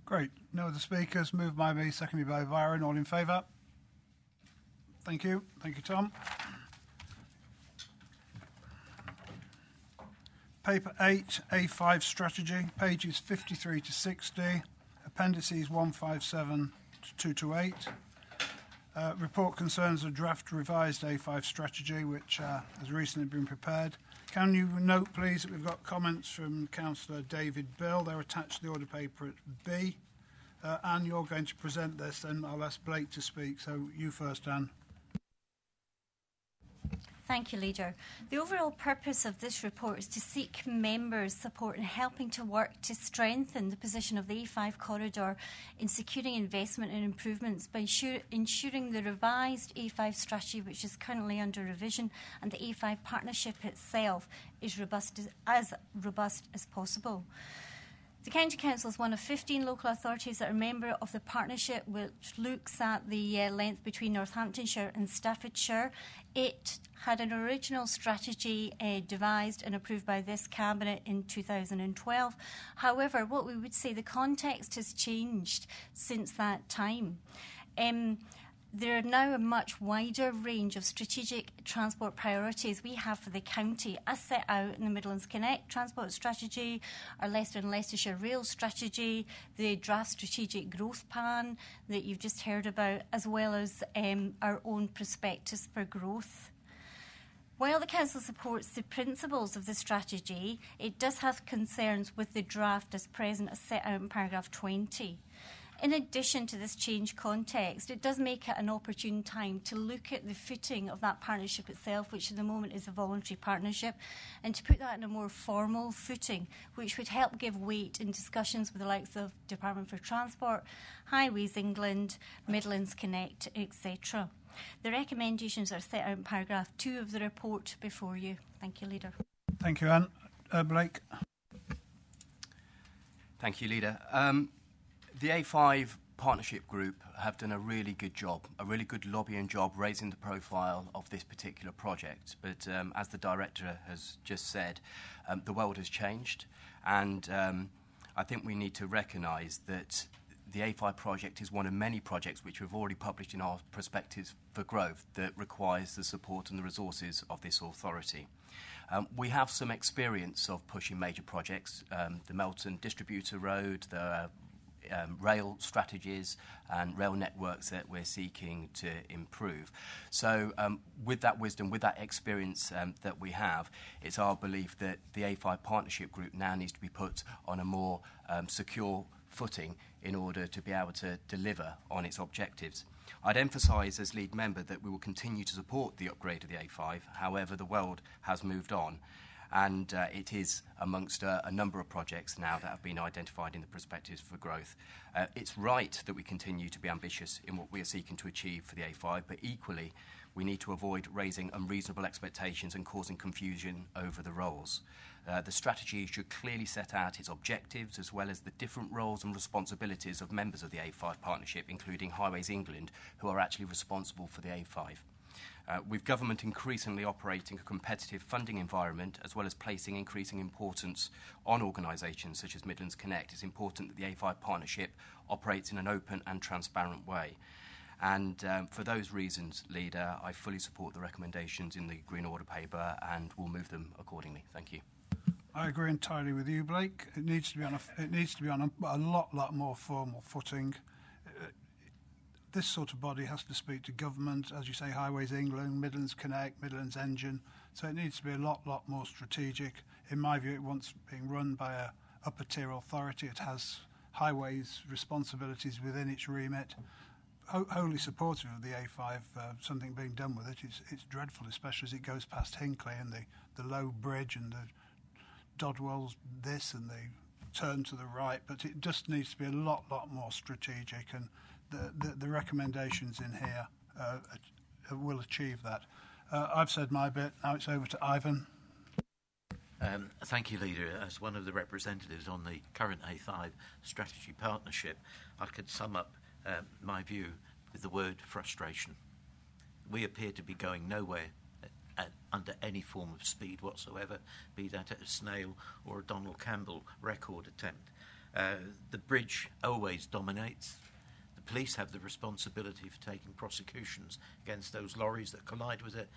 Great. No other speakers. Moved by me, seconded by Byron. All in favour? Thank you. Thank you, Tom. Paper 8, A5 Strategy, pages 53 to 60, appendices 157 to 228. Report concerns a draft revised A5 strategy, which has recently been prepared. Can you note, please, that we've got comments from Councillor David Bill. They're attached to the order paper at B. Anne, you're going to present this, and I'll ask Blake to speak. So you first, Anne. Thank you, Leader. The overall purpose of this report is to seek members' support in helping to work to strengthen the position of the A5 corridor in securing investment and improvements by ensuring the revised A5 strategy, which is currently under revision, and the A5 partnership itself is as robust as possible. The County Council is one of 15 local authorities that are a member of the partnership, which looks at the length between Northamptonshire and Staffordshire. It had an original strategy devised and approved by this Cabinet in 2012. However, what we would say, the context has changed since that time. There are now a much wider range of strategic transport priorities we have for the county, as set out in the Midlands Connect transport strategy, our Leicester and Leicestershire rail strategy, the draft strategic growth plan that you've just heard about, as well as our own prospectus for growth. While the Council supports the principles of the strategy, it does have concerns with the draft as present, as set out in paragraph 20. In addition to this changed context, it does make it an opportune time to look at the footing of that partnership itself, which at the moment is a voluntary partnership, and to put that in a more formal footing, which would help give weight in discussions with the likes of Department for Transport, Highways England, Midlands Connect, etc. The recommendations are set out in paragraph 2 of the report before you. Thank you, Leader. Thank you, Anne. Blake. Thank you, Leader. The A5 Partnership Group have done a really good job, a really good lobbying job raising the profile of this particular project. But as the Director has just said, the world has changed, and I think we need to recognise that the A5 project is one of many projects which we've already published in our Perspectives for Growth that requires the support and the resources of this authority. We have some experience of pushing major projects, the Melton Distributor Road, the rail strategies and rail networks that we're seeking to improve. So with that wisdom, with that experience that we have, it's our belief that the A5 Partnership Group now needs to be put on a more secure footing in order to be able to deliver on its objectives. I'd emphasise as lead member that we will continue to support the upgrade of the A5. However, the world has moved on, and it is amongst a number of projects now that have been identified in the Perspectives for Growth. It's right that we continue to be ambitious in what we are seeking to achieve for the A5, but equally we need to avoid raising unreasonable expectations and causing confusion over the roles. The strategy should clearly set out its objectives as well as the different roles and responsibilities of members of the A5 partnership, including Highways England, who are actually responsible for the A5. With government increasingly operating a competitive funding environment, as well as placing increasing importance on organisations such as Midlands Connect, it's important that the A5 partnership operates in an open and transparent way. And for those reasons, Leader, I fully support the recommendations in the Green Order paper and will move them accordingly. Thank you. I agree entirely with you, Blake. It needs to be on a lot more formal footing. This sort of body has to speak to government, as you say, Highways England, Midlands Connect, Midlands Engine. So it needs to be a lot more strategic. In my view, it once being run by a upper tier authority. It has highways responsibilities within its remit. Wholly supportive of the A5, something being done with it. It's dreadful, especially as it goes past Hinckley and the low bridge and the Dodwell's this and the turn to the right, but it just needs to be a lot more strategic, and the recommendations in here will achieve that. I've said my bit, now it's over to Ivan. Thank you, Leader. As one of the representatives on the current A5 strategy partnership, I could sum up my view with the word frustration. We appear to be going nowhere under any form of speed whatsoever, be that a Snail or a Donald Campbell record attempt. The bridge always dominates. The police have the responsibility for taking prosecutions against those lorries that collide with it.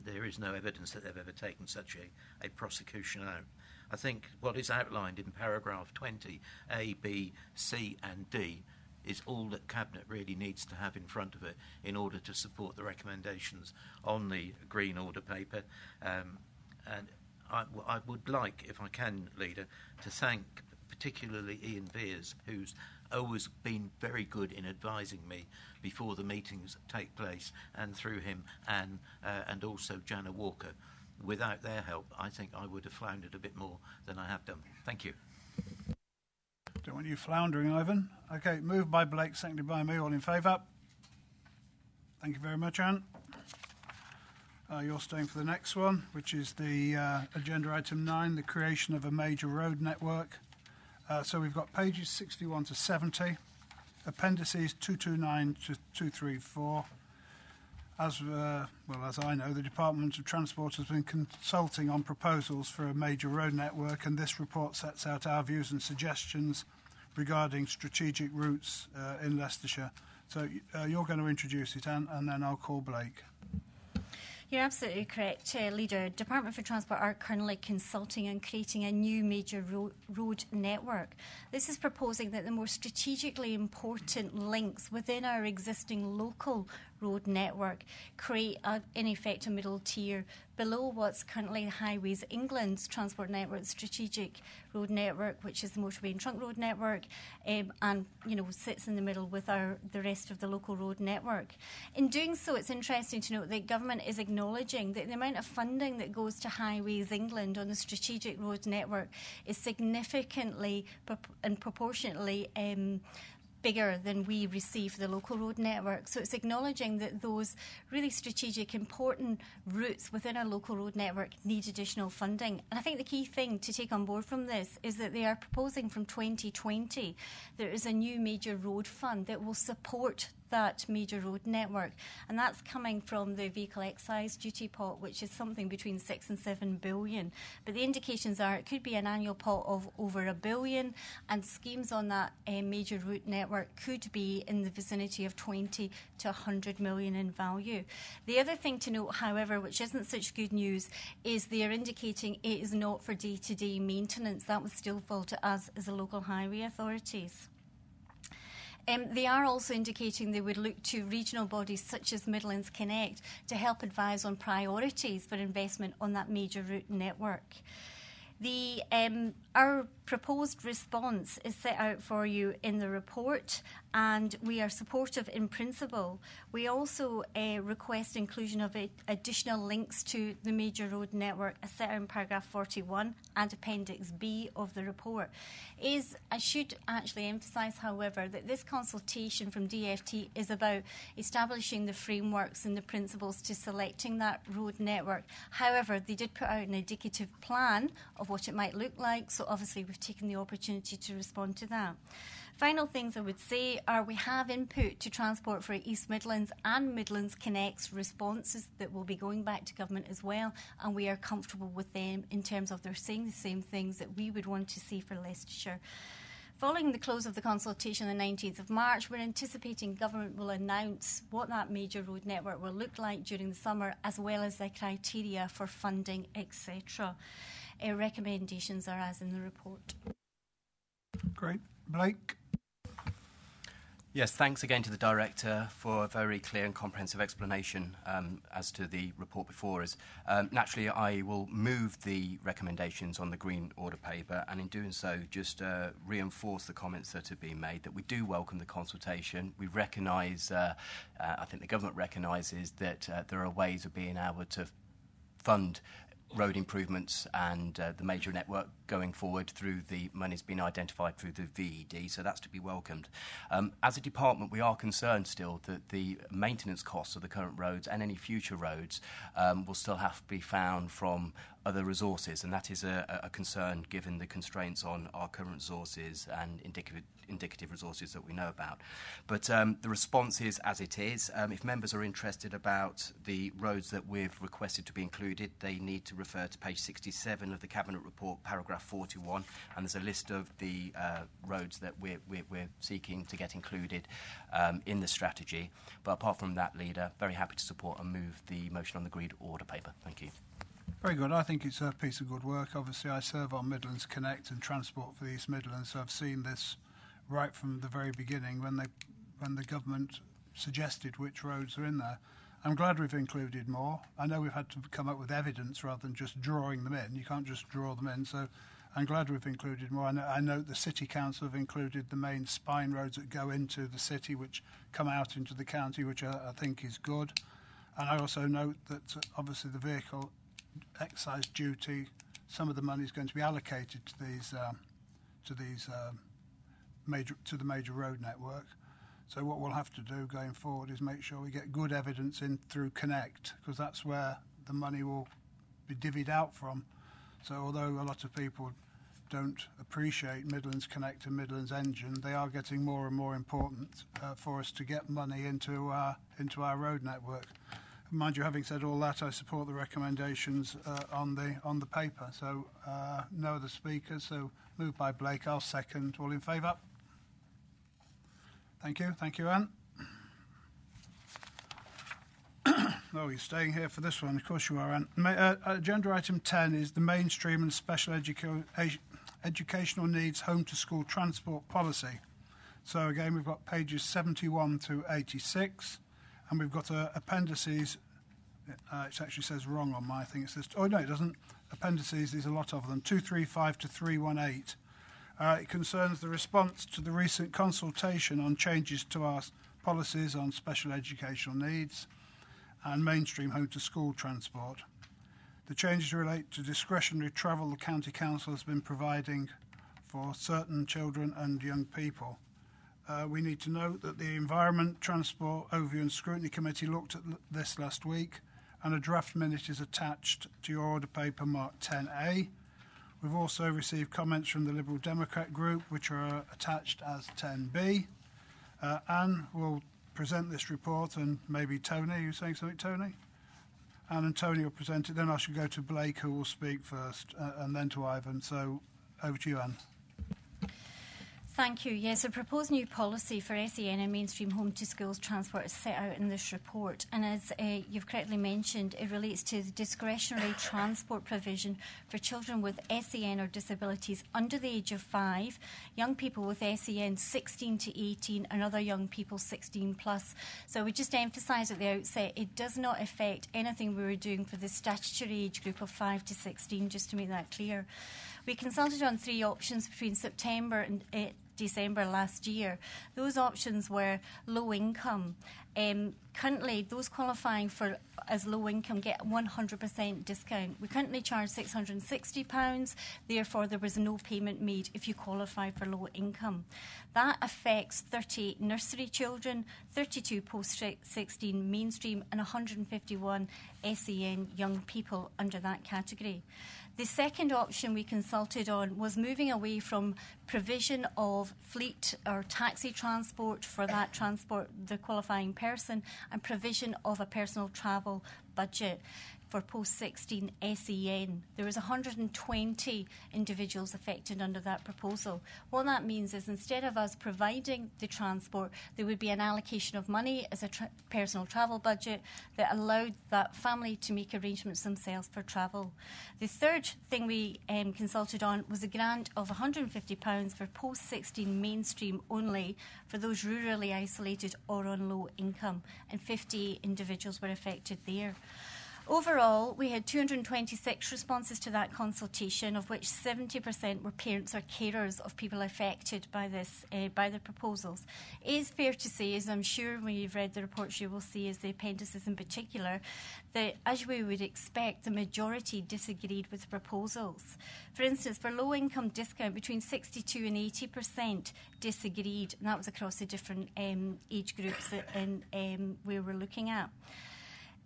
There is no evidence that they've ever taken such a prosecution out. I think what is outlined in paragraph 20, A, B, C and D is all that Cabinet really needs to have in front of it in order to support the recommendations on the Green Order paper. And I would like, if I can, Leader, to thank particularly Ian Veers, who's always been very good in advising me before the meetings take place, and through him, and also Jana Walker. Without their help, I think I would have floundered a bit more than I have done. Thank you. Don't want you floundering, Ivan. Okay, moved by Blake, seconded by me. All in favour? Thank you very much, Anne. You're staying for the next one, which is the agenda item 9, the creation of a major road network. So we've got pages 61 to 70, appendices 229 to 234. As I know, the Department of Transport has been consulting on proposals for a major road network, and this report sets out our views and suggestions regarding strategic routes in Leicestershire. So you're going to introduce it, Anne, and then I'll call Blake. You're absolutely correct, Leader. Department for Transport are currently consulting on creating a new major road network. This is proposing that the more strategically important links within our existing local road network create, in effect, a middle tier below what's currently Highways England's transport network, strategic road network, which is the motorway and trunk road network, and sits in the middle with the rest of the local road network. In doing so, it's interesting to note that government is acknowledging that the amount of funding that goes to Highways England on the strategic road network is significantly and proportionately bigger than we receive for the local road network. So it's acknowledging that those really strategic, important routes within our local road network need additional funding. And I think the key thing to take on board from this is that they are proposing from 2020 there is a new major road fund that will support that major road network, and that's coming from the vehicle excise duty pot, which is something between 6 and 7 billion. But the indications are it could be an annual pot of over $1 billion, and schemes on that major route network could be in the vicinity of 20 to 100 million in value. The other thing to note, however, which isn't such good news, is they are indicating it is not for day-to-day maintenance. That would still fall to us as the local highway authorities. They are also indicating they would look to regional bodies such as Midlands Connect to help advise on priorities for investment on that major route network. Our proposed response is set out for you in the report, and we are supportive in principle. We also request inclusion of additional links to the major road network as set out in paragraph 41 and Appendix B of the report. I should actually emphasise, however, that this consultation from DFT is about establishing the frameworks and the principles to selecting that road network. However, they did put out an indicative plan of what it might look like, so obviously we've taken the opportunity to respond to that. Final things I would say are we have input to Transport for East Midlands and Midlands Connect's responses that will be going back to government as well, and we are comfortable with them in terms of they're saying the same things that we would want to see for Leicestershire. Following the close of the consultation on the 19th of March, we're anticipating government will announce what that major road network will look like during the summer, as well as the criteria for funding, etc. Recommendations are as in the report. Great. Blake? Yes, thanks again to the Director for a very clear and comprehensive explanation as to the report before us. Naturally, I will move the recommendations on the Green Order paper, and in doing so, just reinforce the comments that have been made, that we do welcome the consultation. We recognise, I think the government recognises that there are ways of being able to fund road improvements and the major network going forward through the money's been identified through the VED, so that's to be welcomed. As a department, we are concerned still that the maintenance costs of the current roads and any future roads will still have to be found from other resources, and that is a concern given the constraints on our current resources and indicative resources that we know about. But the response is as it is. If members are interested about the roads that we've requested to be included, they need to refer to page 67 of the Cabinet Report, paragraph 41, and there's a list of the roads that we're seeking to get included in the strategy. But apart from that, Leader, very happy to support and move the motion on the Green Order paper. Thank you. Very good. I think it's a piece of good work. Obviously, I serve on Midlands Connect and Transport for the East Midlands, so I've seen this right from the very beginning when the government suggested which roads are in there. I'm glad we've included more. I know we've had to come up with evidence rather than just drawing them in. You can't just draw them in, so I'm glad we've included more. I know the City Council have included the main spine roads that go into the city, which come out into the county, which I think is good. And I also note that obviously the vehicle excise duty, some of the money is going to be allocated to the major road network. So what we'll have to do going forward is make sure we get good evidence in through Connect, because that's where the money will be divvied out from. So although a lot of people don't appreciate Midlands Connect and Midlands Engine, they are getting more and more important for us to get money into our road network. Mind you, having said all that, I support the recommendations on the paper. So no other speakers. So moved by Blake. I'll second. All in favour? Thank you. Thank you, Anne. Oh, you're staying here for this one. Of course you are, Anne. Agenda item 10 is the mainstream and special educational needs home-to-school transport policy. So again, we've got pages 71 to 86. And we've got appendices. It actually says wrong on my thing. It says, oh no, it doesn't. Appendices, there's a lot of them. 235 to 318. It concerns the response to the recent consultation on changes to our policies on special educational needs and mainstream home-to-school transport. The changes relate to discretionary travel the County Council has been providing for certain children and young people. We need to note that the Environment, Transport, Overview and Scrutiny Committee looked at this last week, and a draft minute is attached to your order paper marked 10A. We've also received comments from the Liberal Democrat group, which are attached as 10B. Anne will present this report, and maybe Tony. Are you saying something, Tony? Anne and Tony will present it. Then I should go to Blake, who will speak first, and then to Ivan. So over to you, Anne. Thank you. Yes, a proposed new policy for SEN and mainstream home-to-schools transport is set out in this report. And as you've correctly mentioned, it relates to the discretionary transport provision for children with SEN or disabilities under the age of 5, young people with SEN 16 to 18, and other young people 16 plus. So we just emphasise at the outset, it does not affect anything we were doing for the statutory age group of 5 to 16, just to make that clear. We consulted on 3 options between September and December last year. Those options were low income. Currently, those qualifying for as low income get 100% discount. We currently charge £660, therefore there was no payment made if you qualify for low income. That affects 38 nursery children, 32 post-16 mainstream and 151 SEN young people under that category. The second option we consulted on was moving away from provision of fleet or taxi transport for that transport, the qualifying person, and provision of a personal travel budget for post-16 SEN. There was 120 individuals affected under that proposal. What that means is instead of us providing the transport, there would be an allocation of money as a personal travel budget that allowed that family to make arrangements themselves for travel. The third thing we consulted on was a grant of £150 for post-16 mainstream only for those rurally isolated or on low income, and 50 individuals were affected there. Overall, we had 226 responses to that consultation, of which 70% were parents or carers of people affected by this, by the proposals. It is fair to say, as I'm sure when you've read the reports you will see, as the appendices in particular, that as we would expect, the majority disagreed with the proposals. For instance, for low-income discount, between 62 and 80% disagreed, and that was across the different age groups that we were looking at.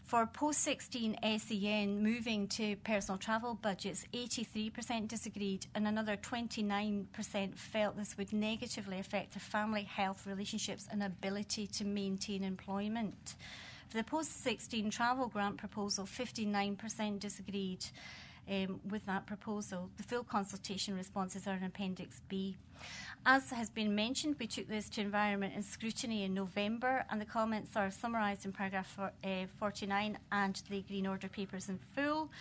For post-16 SEN moving to personal travel budgets, 83% disagreed and another 29% felt this would negatively affect their family, health, relationships and ability to maintain employment. For the post-16 travel grant proposal, 59% disagreed with that proposal. The full consultation responses are in Appendix B. As has been mentioned, we took this to Environment and Scrutiny in November, and the comments are summarised in paragraph 49 and the Green Order papers in full.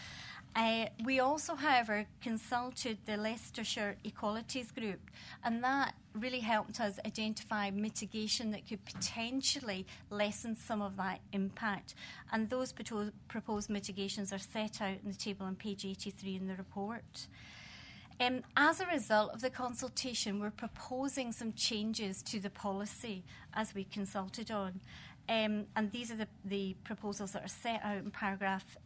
We also, however, consulted the Leicestershire Equalities Group, and that really helped us identify mitigation that could potentially lessen some of that impact. And those proposed mitigations are set out in the table on page 83 in the report. As a result of the consultation, we're proposing some changes to the policy as we consulted on. And these are the proposals that are set out in paragraph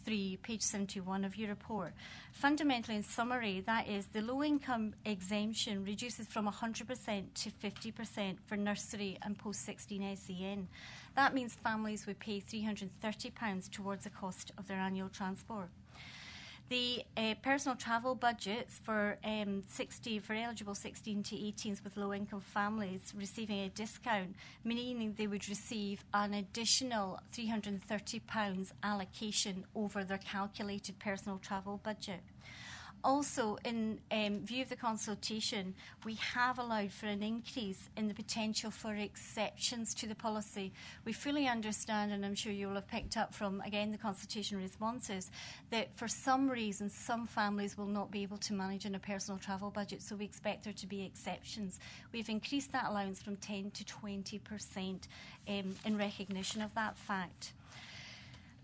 3, page 71 of your report. Fundamentally, in summary, that is the low-income exemption reduces from 100% to 50% for nursery and post-16 SEN. That means families would pay £330 towards the cost of their annual transport. The personal travel budgets for eligible 16 to 18s with low-income families receiving a discount, meaning they would receive an additional £330 allocation over their calculated personal travel budget. Also, in view of the consultation, we have allowed for an increase in the potential for exceptions to the policy. We fully understand, and I'm sure you will have picked up from, again, the consultation responses, that for some reason, some families will not be able to manage on a personal travel budget, so we expect there to be exceptions. We've increased that allowance from 10 to 20% in recognition of that fact.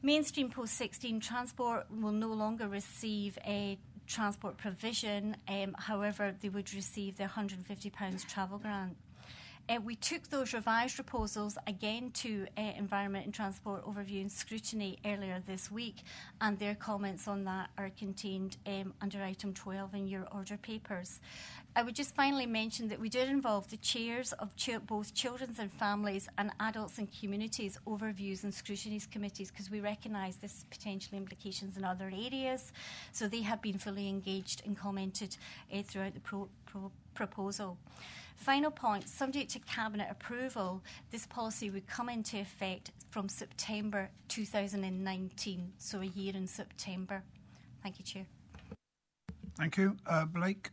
Mainstream post-16 transport will no longer receive a transport provision, however, they would receive the £150 travel grant. We took those revised proposals again to Environment and Transport Overview and Scrutiny earlier this week, and their comments on that are contained under item 12 in your order papers. I would just finally mention that we did involve the chairs of both Children's and Families and Adults and Communities Overviews and Scrutinies Committees, because we recognise this potential implications in other areas. So they have been fully engaged and commented throughout the proposal. Final point, subject to Cabinet approval, this policy would come into effect from September 2019, so a year in September. Thank you, Chair. Thank you. Blake?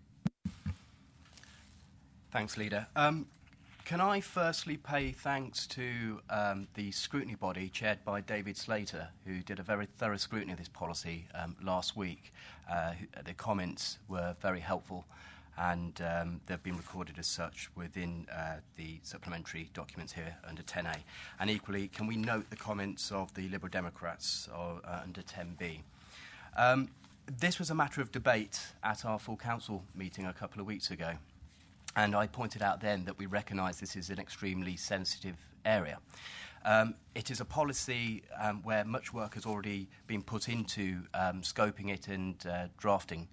Thanks, Leader. Can I firstly pay thanks to the scrutiny body chaired by David Slater, who did a very thorough scrutiny of this policy last week. The comments were very helpful, and they've been recorded as such within the supplementary documents here under 10A. And equally, can we note the comments of the Liberal Democrats under 10B? This was a matter of debate at our full council meeting a couple of weeks ago, and I pointed out then that we recognise this is an extremely sensitive area. It is a policy where much work has already been put into scoping it and drafting.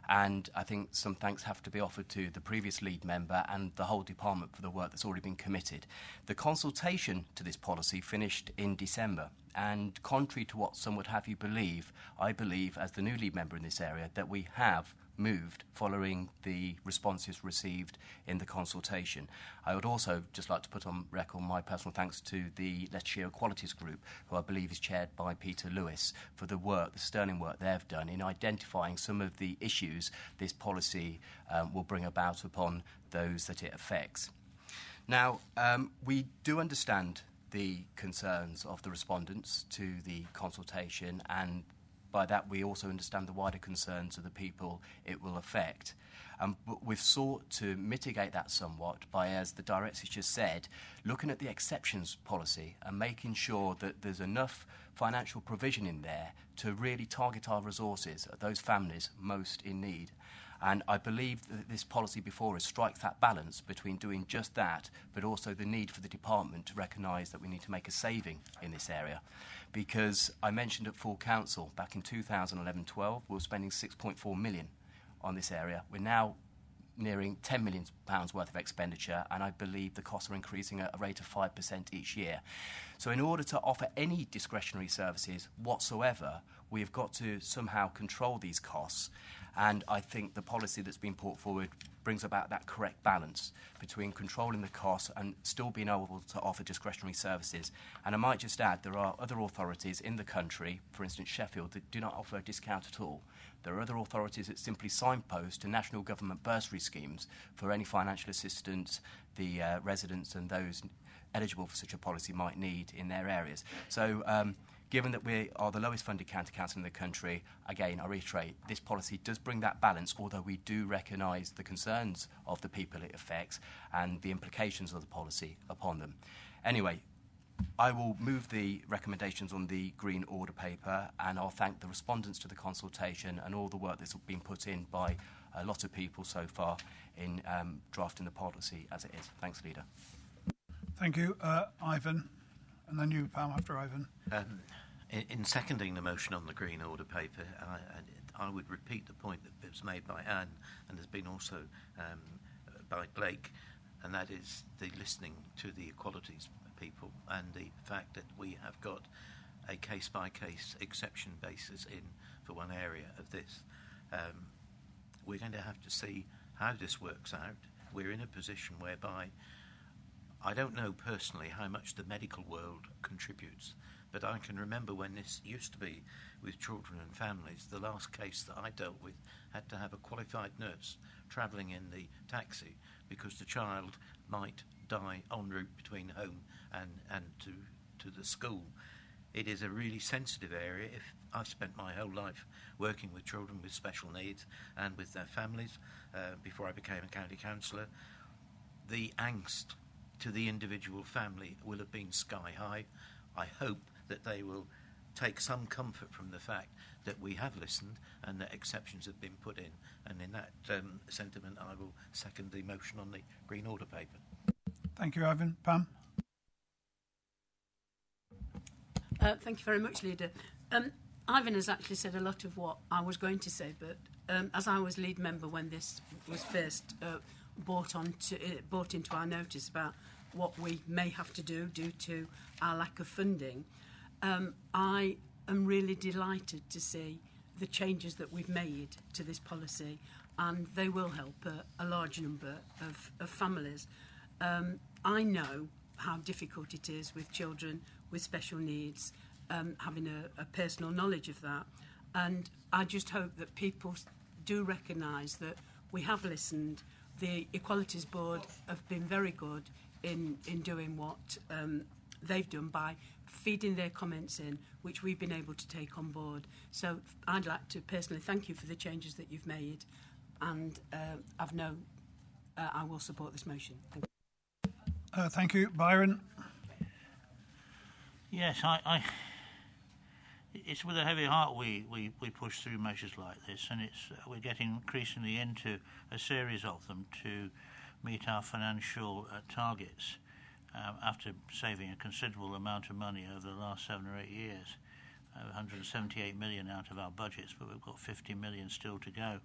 And I think some thanks have to be offered to the previous lead member and the whole department for the work that's already been committed. The consultation to this policy finished in December, and contrary to what some would have you believe, I believe, as the new lead member in this area, that we have moved following the responses received in the consultation. I would also just like to put on record my personal thanks to the Leicestershire Equalities Group, who I believe is chaired by Peter Lewis, for the sterling work they've done in identifying some of the issues this policy will bring about upon those that it affects. Now, we do understand the concerns of the respondents to the consultation, and by that we also understand the wider concerns of the people it will affect. But we've sought to mitigate that somewhat by, as the Director just said, looking at the exceptions policy and making sure that there's enough financial provision in there to really target our resources at those families most in need. And I believe that this policy before us strikes that balance between doing just that, but also the need for the department to recognise that we need to make a saving in this area. Because I mentioned at full council, back in 2011-12, we were spending £6.4 million on this area. We're now nearing £10 million worth of expenditure, and I believe the costs are increasing at a rate of 5% each year. So in order to offer any discretionary services whatsoever, we have got to somehow control these costs. And I think the policy that's been put forward brings about that correct balance between controlling the costs and still being able to offer discretionary services. And I might just add, there are other authorities in the country, for instance Sheffield, that do not offer a discount at all. There are other authorities that simply signpost to national government bursary schemes for any financial assistance the residents and those eligible for such a policy might need in their areas. So given that we are the lowest funded county council in the country, again, I reiterate, this policy does bring that balance, although we do recognise the concerns of the people it affects and the implications of the policy upon them. Anyway, I will move the recommendations on the Green Order paper, and I'll thank the respondents to the consultation and all the work that's been put in by a lot of people so far in drafting the policy as it is. Thanks, Leader. Thank you. Ivan, and then you, Pam, after Ivan. In seconding the motion on the Green Order paper, I would repeat the point that was made by Anne and has been also by Blake, and that is the listening to the equalities people and the fact that we have got a case-by-case exception basis in for one area of this. We're going to have to see how this works out. We're in a position whereby I don't know personally how much the medical world contributes, but I can remember when this used to be with children and families. The last case that I dealt with had to have a qualified nurse travelling in the taxi because the child might die en route between home and to the school. It is a really sensitive area. If I've spent my whole life working with children with special needs and with their families before I became a county councillor, the angst to the individual family will have been sky high. I hope that they will take some comfort from the fact that we have listened and that exceptions have been put in. And in that sentiment, I will second the motion on the Green Order paper. Thank you, Ivan. Pam? Thank you very much, Leader. Ivan has actually said a lot of what I was going to say, but as I was lead member when this was first brought into our notice about what we may have to do due to our lack of funding, I am really delighted to see the changes that we've made to this policy, and they will help a large number of families. I know how difficult it is with children with special needs, having a personal knowledge of that. And I just hope that people do recognise that we have listened. The Equalities Board have been very good in doing what they've done by feeding their comments in, which we've been able to take on board. So I'd like to personally thank you for the changes that you've made, and I will support this motion. Thank you. Thank you. Byron? Yes, it's with a heavy heart we push through measures like this, and we're getting increasingly into a series of them to meet our financial targets after saving a considerable amount of money over the last 7 or 8 years. 178 million out of our budgets, but we've got 50 million still to go.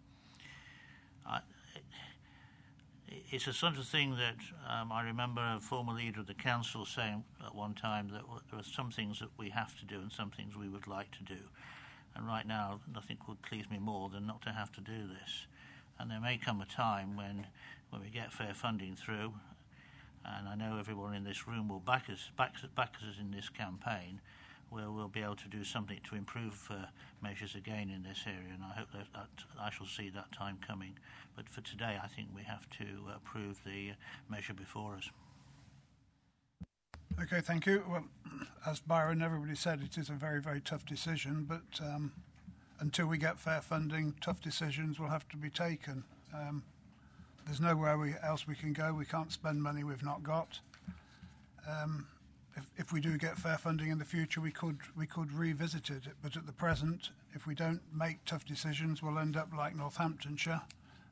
It's a sort of thing that I remember a former leader of the council saying at one time that there are some things that we have to do and some things we would like to do. And right now, nothing would please me more than not to have to do this. and there may come a time when we get fair funding through, and I know everyone in this room will back us in this campaign, where we'll be able to do something to improve measures again in this area, and I hope that I shall see that time coming. But for today, I think we have to approve the measure before us. Okay, thank you. Well, as Byron and everybody said, it is a very, very tough decision, but until we get fair funding, tough decisions will have to be taken. There's nowhere else we can go. We can't spend money we've not got. If we do get fair funding in the future, we could revisit it. But at the present, if we don't make tough decisions, we'll end up like Northamptonshire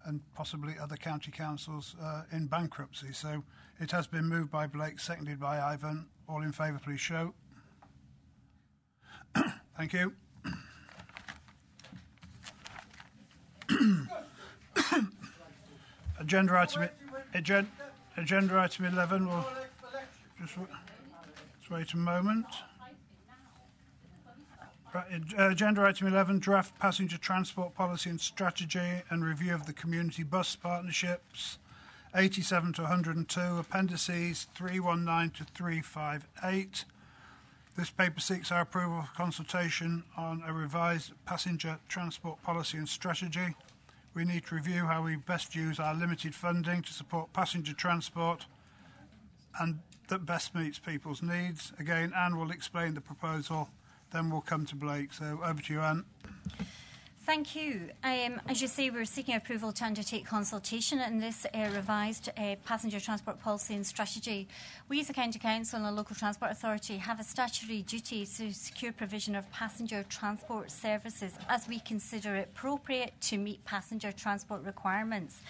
and possibly other county councils in bankruptcy. So it has been moved by Blake, seconded by Ivan. All in favour, please show. Thank you. Agenda item 11. We'll just wait a moment. Right, agenda item 11, draft passenger transport policy and strategy and review of the community bus partnerships, 87 to 102, appendices 319 to 358. This paper seeks our approval for consultation on a revised passenger transport policy and strategy. We need to review how we best use our limited funding to support passenger transport and that best meets people's needs. Again, Anne will explain the proposal, then we'll come to Blake. So over to you, Anne. Thank you. As you say, we're seeking approval to undertake consultation in this revised passenger transport policy and strategy. We as a County Council and a local transport authority have a statutory duty to secure provision of passenger transport services as we consider it appropriate to meet passenger transport requirements.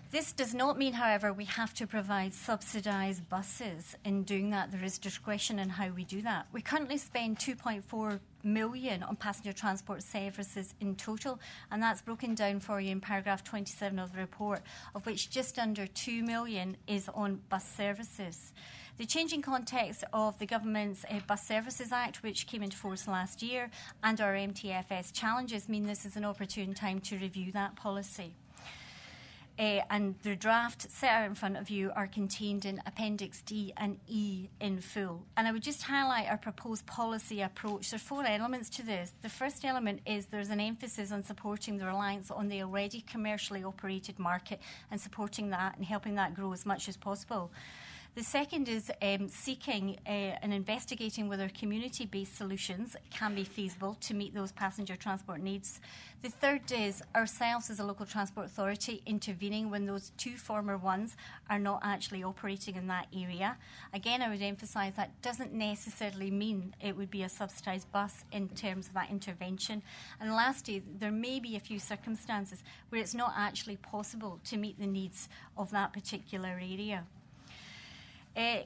This does not mean, however, we have to provide subsidised buses. In doing that, there is discretion in how we do that. We currently spend £2.4 million on passenger transport services in total, and that's broken down for you in paragraph 27 of the report, of which just under £2 million is on bus services. The changing context of the government's Bus Services Act, which came into force last year, and our MTFS challenges mean this is an opportune time to review that policy. And the draft set out in front of you are contained in Appendix D and E in full. And I would just highlight our proposed policy approach. There are 4 elements to this. The first element is there's an emphasis on supporting the reliance on the already commercially operated market and supporting that and helping that grow as much as possible. The second is seeking and investigating whether community-based solutions can be feasible to meet those passenger transport needs. The third is ourselves as a local transport authority intervening when those 2 former ones are not actually operating in that area. Again, I would emphasise that doesn't necessarily mean it would be a subsidised bus in terms of that intervention. And lastly, there may be a few circumstances where it's not actually possible to meet the needs of that particular area.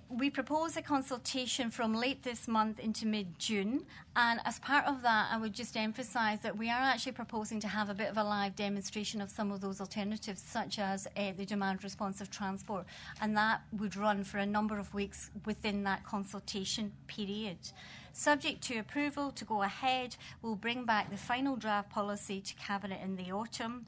We propose a consultation from late this month into mid-June, and as part of that I would just emphasise that we are actually proposing to have a bit of a live demonstration of some of those alternatives, such as the demand responsive transport, and that would run for a number of weeks within that consultation period. Subject to approval to go ahead, we'll bring back the final draft policy to Cabinet in the autumn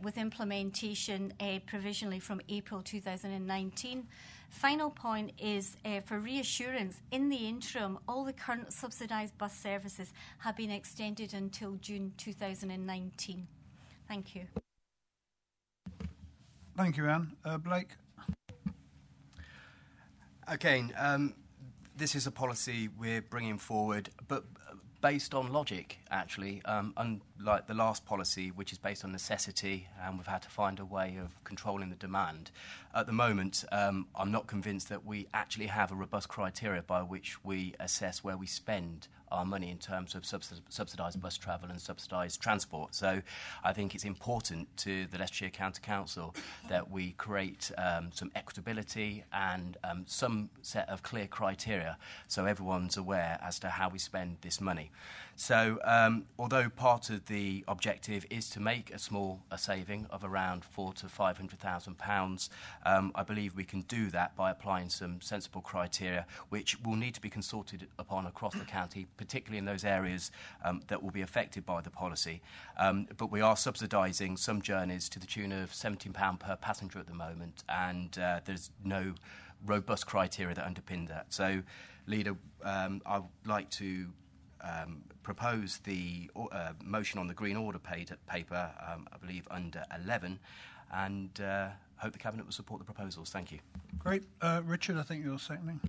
with implementation provisionally from April 2019. Final point is for reassurance, in the interim, all the current subsidised bus services have been extended until June 2019. Thank you. Thank you, Anne. Blake? Okay, this is a policy we're bringing forward, but based on logic, actually, unlike the last policy, which is based on necessity, and we've had to find a way of controlling the demand. At the moment, I'm not convinced that we actually have a robust criteria by which we assess where we spend our money in terms of subsidised bus travel and subsidised transport. So I think it's important to the Leicestershire County Council that we create some equitability and some set of clear criteria so everyone's aware as to how we spend this money. So although part of the objective is to make a saving of around £400,000 to £500,000, I believe we can do that by applying some sensible criteria which will need to be consulted upon across the county, particularly in those areas that will be affected by the policy. But we are subsidising some journeys to the tune of £17 per passenger at the moment, and there's no robust criteria that underpin that. So, Leader, I would like to propose the motion on the Green Order paper, I believe under 11, and hope the Cabinet will support the proposals. Thank you. Great. Richard, I think you're seconding.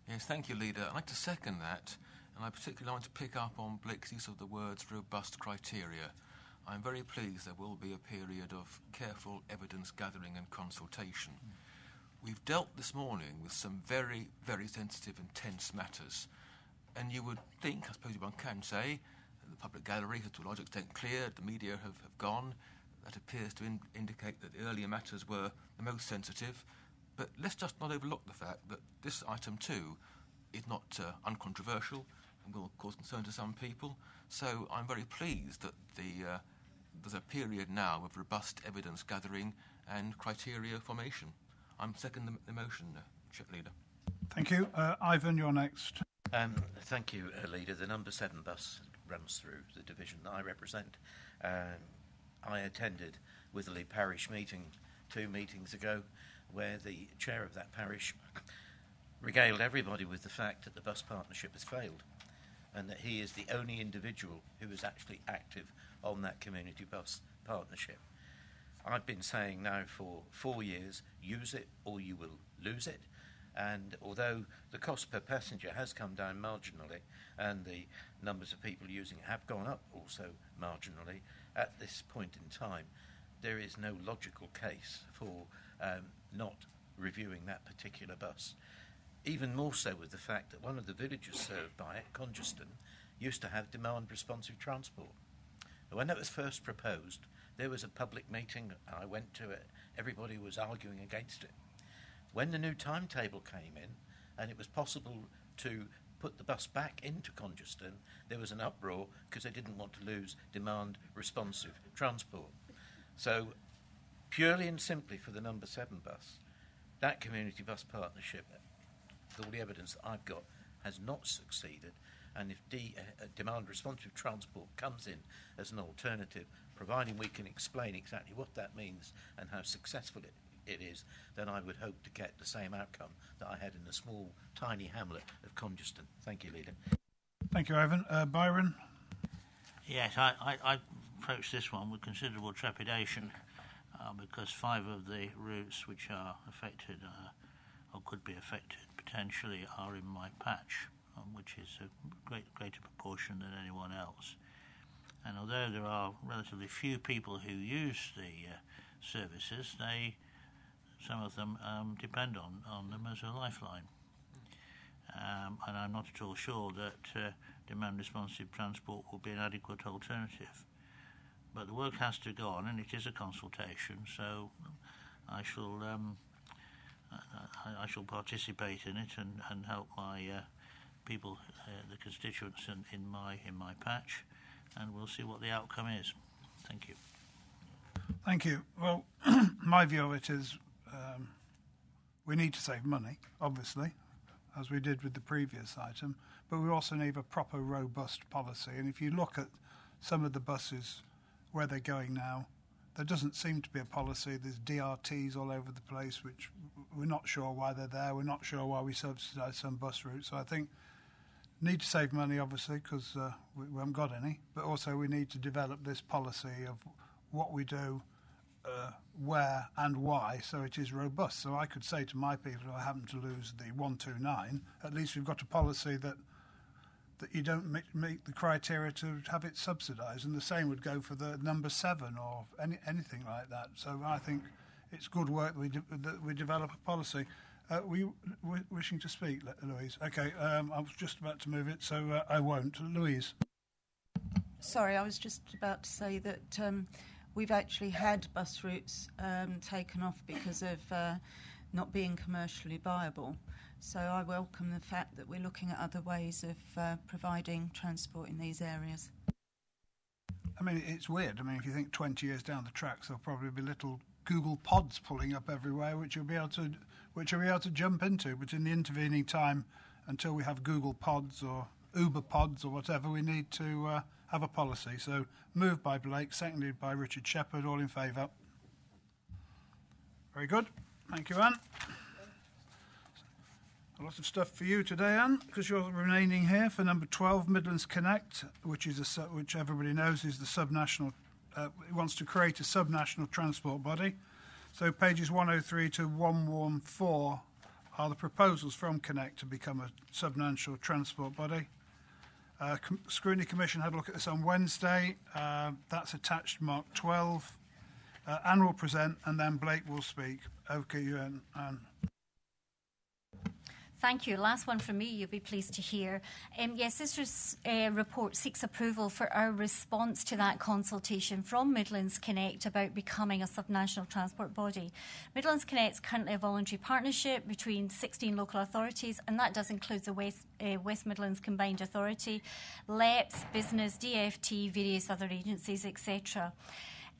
Yes, thank you, Leader. I'd like to second that, and I particularly want to pick up on Blake's use of the words robust criteria. I'm very pleased there will be a period of careful evidence gathering and consultation. We've dealt this morning with some very, very sensitive and tense matters, and you would think, I suppose one can say, the public gallery has to a large extent cleared, the media have gone. That appears to indicate that the earlier matters were the most sensitive. But let's just not overlook the fact that this item too is not uncontroversial and will cause concern to some people. So I'm very pleased that there's a period now of robust evidence gathering and criteria formation. I'm seconding the motion, Leader. Thank you. Ivan, you're next. Thank you, Leader. The number 7 bus runs through the division that I represent. I attended Witherley Parish meeting 2 meetings ago, where the chair of that parish regaled everybody with the fact that the bus partnership has failed, and that he is the only individual who is actually active on that community bus partnership. I've been saying now for 4 years, use it or you will lose it. And although the cost per passenger has come down marginally and the numbers of people using it have gone up also marginally, at this point in time, there is no logical case for not reviewing that particular bus. Even more so with the fact that one of the villages served by it, Congeston, used to have demand-responsive transport. When that was first proposed, there was a public meeting, I went to it, everybody was arguing against it. When the new timetable came in, and it was possible to put the bus back into Congeston, there was an uproar because they didn't want to lose demand-responsive transport. So, purely and simply for the number 7 bus, that community bus partnership, with all the evidence that I've got, has not succeeded. And if demand-responsive transport comes in as an alternative, providing we can explain exactly what that means and how successful it is, then I would hope to get the same outcome that I had in the small, tiny hamlet of Congeston. Thank you, Leader. Thank you, Ivan. Byron? Yes, I approached this one with considerable trepidation because 5 of the routes which are affected or could be affected potentially are in my patch, which is a greater proportion than anyone else. And although there are relatively few people who use the services, some of them depend on them as a lifeline. And I'm not at all sure that demand-responsive transport will be an adequate alternative. But the work has to go on, and it is a consultation, so I shall participate in it and help my people, the constituents in my patch, and we'll see what the outcome is. Thank you. Thank you. Well, my view of it is we need to save money, obviously, as we did with the previous item, but we also need a proper, robust policy. And if you look at some of the buses, where they're going now, there doesn't seem to be a policy. There's DRTs all over the place, which we're not sure why they're there. We're not sure why we subsidise some bus routes. So I think need to save money, obviously, because we haven't got any, but also we need to develop this policy of what we do, where and why, so it is robust. So I could say to my people who happen to lose the 129, at least we've got a policy that you don't meet the criteria to have it subsidised, and the same would go for the number 7 or anything like that. So I think it's good work that we develop a policy. Were you wishing to speak, Louise? Okay, I was just about to move it, so I won't. Louise? Sorry, I was just about to say that we've actually had bus routes taken off because of not being commercially viable. So I welcome the fact that we're looking at other ways of providing transport in these areas. I mean, it's weird. I mean, if you think 20 years down the tracks, there'll probably be little Google pods pulling up everywhere, which you'll be able to jump into. But in the intervening time, until we have Google Pods or Uber Pods or whatever, we need to have a policy. So moved by Blake, seconded by Richard Shepherd. All in favour? Very good. Thank you, Anne. A lot of stuff for you today, Anne, because you're remaining here for number 12, Midlands Connect, which everybody knows is the subnational. It wants to create a subnational transport body. So pages 103 to 114 are the proposals from Connect to become a subnational transport body. Scrutiny Commission had a look at this on Wednesday. That's attached mark 12. Anne will present and then Blake will speak. Okay, you, Anne. Thank you. Last one from me, you'll be pleased to hear. Yes, this report seeks approval for our response to that consultation from Midlands Connect about becoming a subnational transport body. Midlands Connect is currently a voluntary partnership between 16 local authorities, and that does include the West Midlands Combined Authority, LEPS, Business, DFT, various other agencies, etc.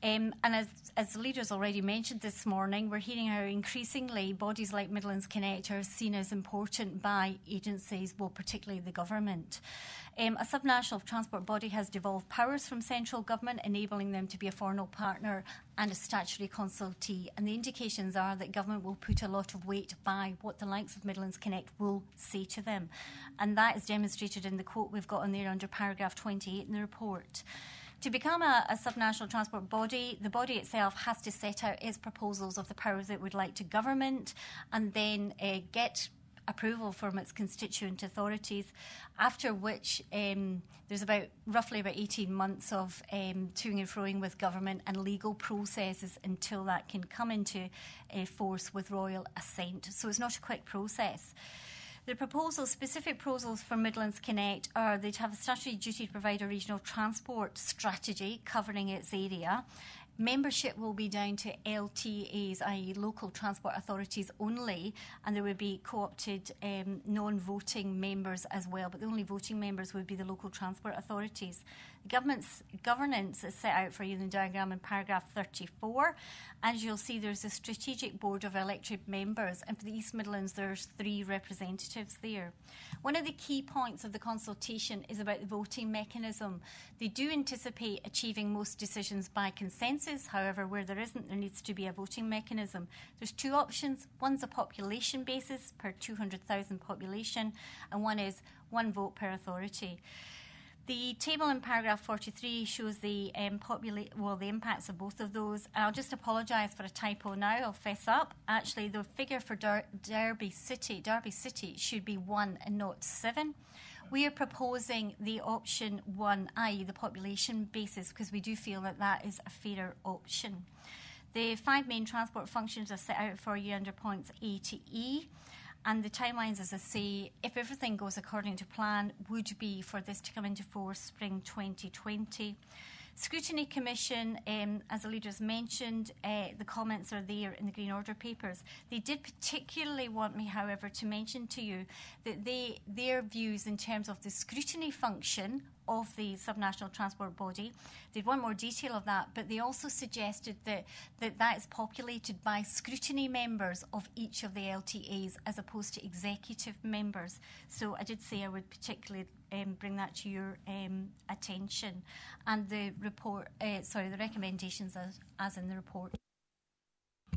And as the leaders already mentioned this morning, we're hearing how increasingly bodies like Midlands Connect are seen as important by agencies, well, particularly the government. A subnational transport body has devolved powers from central government, enabling them to be a formal partner and a statutory consultee. And the indications are that government will put a lot of weight by what the likes of Midlands Connect will say to them. And that is demonstrated in the quote we've got on there under paragraph 28 in the report. To become a subnational transport body, the body itself has to set out its proposals of the powers it would like to government and then get approval from its constituent authorities, after which there's roughly about 18 months of toing and froing with government and legal processes until that can come into force with royal assent. So it's not a quick process. The specific proposals for Midlands Connect are they'd have a statutory duty to provide a regional transport strategy covering its area. Membership will be down to LTAs, i.e. local transport authorities only, and there would be co-opted non-voting members as well, but the only voting members would be the local transport authorities. The government's governance is set out for you in the diagram in paragraph 34. As you'll see, there's a strategic board of elected members, and for the East Midlands, there's 3 representatives there. One of the key points of the consultation is about the voting mechanism. They do anticipate achieving most decisions by consensus. However, where there isn't, there needs to be a voting mechanism. There's 2 options. One's a population basis per 200,000 population, and one is 1 vote per authority. The table in paragraph 43 shows the impacts of both of those. I'll just apologise for a typo now. I'll fess up. Actually, the figure for Derby City should be 1 and not 7. We are proposing the option 1, i.e. the population basis, because we do feel that that is a fairer option. The 5 main transport functions are set out for you under points A to E. And the timelines, as I say, if everything goes according to plan, would be for this to come into force spring 2020. Scrutiny Commission, as the leaders mentioned, the comments are there in the Green Order papers. They did particularly want me, however, to mention to you that their views in terms of the scrutiny function of the subnational transport body, they'd want more detail of that, but they also suggested that is populated by scrutiny members of each of the LTAs as opposed to executive members. So I did say I would particularly bring that to your attention. And the recommendations as in the report.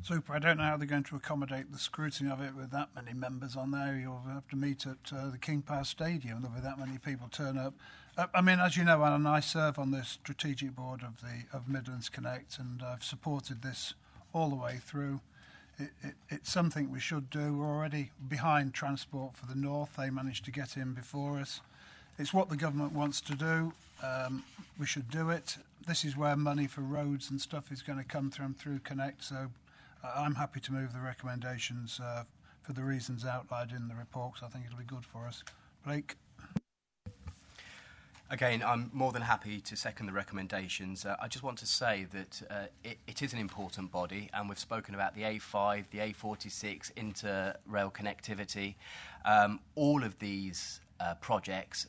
Super. I don't know how they're going to accommodate the scrutiny of it with that many members on there. You'll have to meet at the King Power Stadium. There'll be that many people turn up. I mean, as you know, Alan, I serve on the strategic board of Midlands Connect, and I've supported this all the way through. It's something we should do. We're already behind Transport for the North. They managed to get in before us. It's what the government wants to do. We should do it. This is where money for roads and stuff is going to come through Connect, so I'm happy to move the recommendations for the reasons outlined in the report, because I think it'll be good for us. Blake? Again, I'm more than happy to second the recommendations. I just want to say that it is an important body, and we've spoken about the A5, the A46, inter-rail connectivity. All of these projects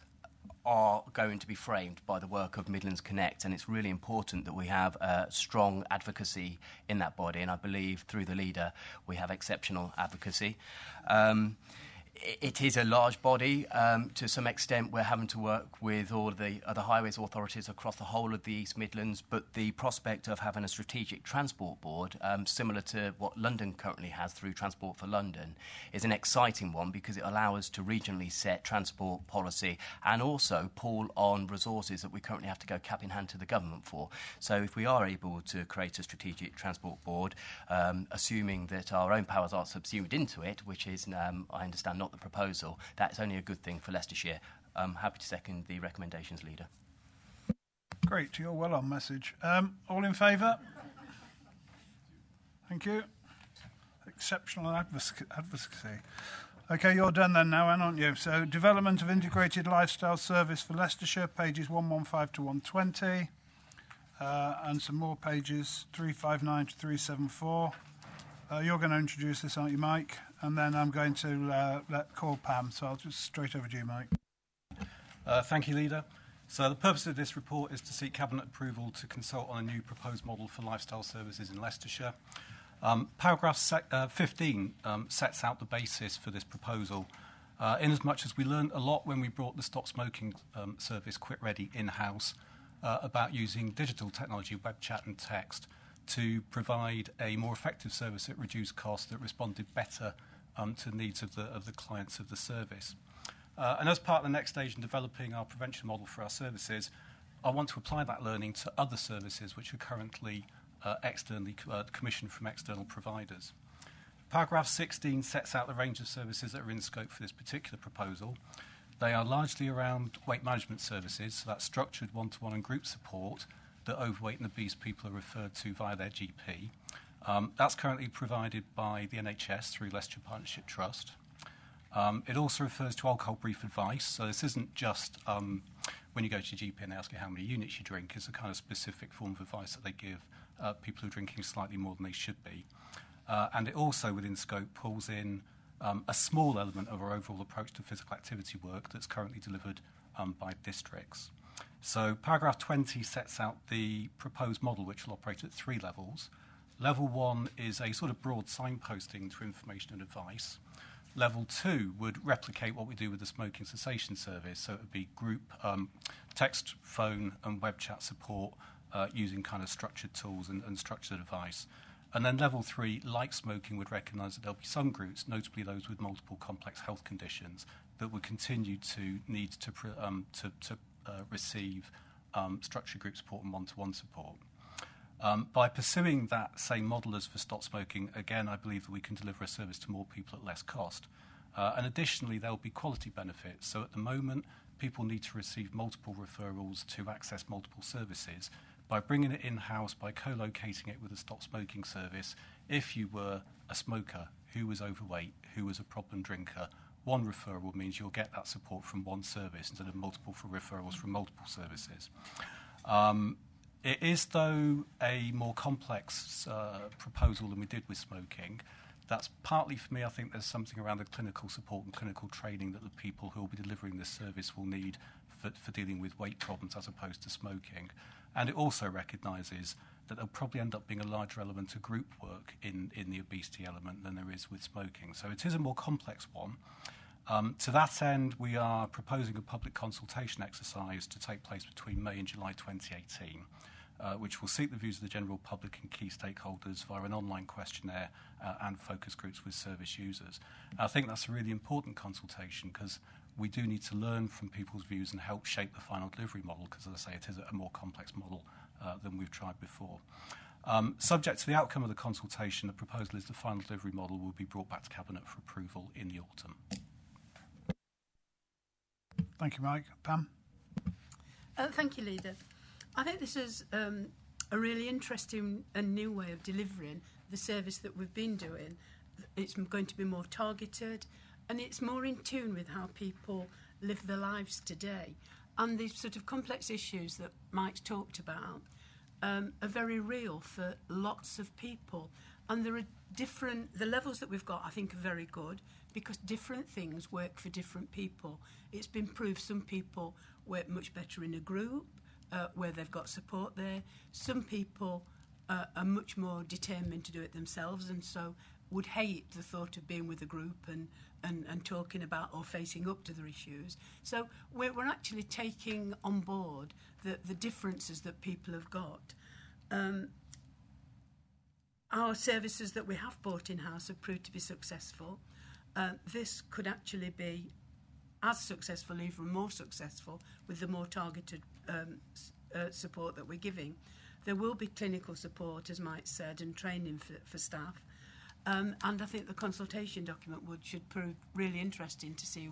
are going to be framed by the work of Midlands Connect, and it's really important that we have strong advocacy in that body, and I believe through the leader we have exceptional advocacy. It is a large body. To some extent, we're having to work with all of the other highways authorities across the whole of the East Midlands, but the prospect of having a strategic transport board, similar to what London currently has through Transport for London, is an exciting one because it allows us to regionally set transport policy and also pull on resources that we currently have to go cap in hand to the government for. So if we are able to create a strategic transport board, assuming that our own powers are subsumed into it, which is, I understand, not the proposal, that's only a good thing for Leicestershire. I'm happy to second the recommendations, Leader. Great, you're well on message. All in favour? Thank you. Exceptional advocacy. OK, you're done then now, aren't you? So, development of integrated lifestyle service for Leicestershire, pages 115 to 120, and some more pages 359 to 374. You're going to introduce this, aren't you, Mike? And then I'm going to call Pam, so I'll just straight over to you, Mike. Thank you, Leader. So the purpose of this report is to seek Cabinet approval to consult on a new proposed model for lifestyle services in Leicestershire. Paragraph 15 sets out the basis for this proposal, inasmuch as we learned a lot when we brought the Stop Smoking service Quit Ready in-house about using digital technology, web chat and text, to provide a more effective service at reduced cost that responded better to the needs of the clients of the service. And as part of the next stage in developing our prevention model for our services, I want to apply that learning to other services which are currently externally commissioned from external providers. Paragraph 16 sets out the range of services that are in scope for this particular proposal. They are largely around weight management services, so that's structured one-to-one and group support that overweight and obese people are referred to via their GP. That's currently provided by the NHS through Leicestershire Partnership Trust. It also refers to alcohol brief advice, so this isn't just when you go to your GP and they ask you how many units you drink. It's a kind of specific form of advice that they give people who are drinking slightly more than they should be. And it also, within scope, pulls in a small element of our overall approach to physical activity work that's currently delivered by districts. So paragraph 20 sets out the proposed model, which will operate at 3 levels. Level 1 is a sort of broad signposting to information and advice. Level 2 would replicate what we do with the smoking cessation service, so it would be group text, phone and web chat support using kind of structured tools and structured advice. And then level 3, like smoking, would recognise that there'll be some groups, notably those with multiple complex health conditions, that would continue to need to receive structured group support and one-to-one support. By pursuing that same model as for Stop Smoking, again, I believe that we can deliver a service to more people at less cost. And additionally, there will be quality benefits. So at the moment, people need to receive multiple referrals to access multiple services. By bringing it in-house, by co-locating it with a Stop Smoking service, if you were a smoker who was overweight, who was a problem drinker, one referral means you'll get that support from one service instead of multiple referrals from multiple services. It is, though, a more complex proposal than we did with smoking. That's partly for me, I think there's something around the clinical support and clinical training that the people who will be delivering this service will need for dealing with weight problems as opposed to smoking. And it also recognises that there'll probably end up being a larger element of group work in the obesity element than there is with smoking. So it is a more complex one. To that end, we are proposing a public consultation exercise to take place between May and July 2018, which will seek the views of the general public and key stakeholders via an online questionnaire and focus groups with service users. I think that's a really important consultation because we do need to learn from people's views and help shape the final delivery model because, as I say, it is a more complex model than we've tried before. Subject to the outcome of the consultation, the proposal is the final delivery model will be brought back to Cabinet for approval in the autumn. Thank you, Mike. Pam? Thank you, Leader. I think this is a really interesting and new way of delivering the service that we've been doing. It's going to be more targeted and it's more in tune with how people live their lives today. And the sort of complex issues that Mike's talked about are very real for lots of people. And there are the levels that we've got, I think, are very good because different things work for different people. It's been proved some people work much better in a group where they've got support there. Some people are much more determined to do it themselves, and so would hate the thought of being with a group and talking about or facing up to their issues. So we're actually taking on board the differences that people have got. Our services that we have brought in-house have proved to be successful. This could actually be as successful, even more successful, with the more targeted support that we're giving. There will be clinical support, as Mike said, and training for staff. And I think the consultation document should prove really interesting to see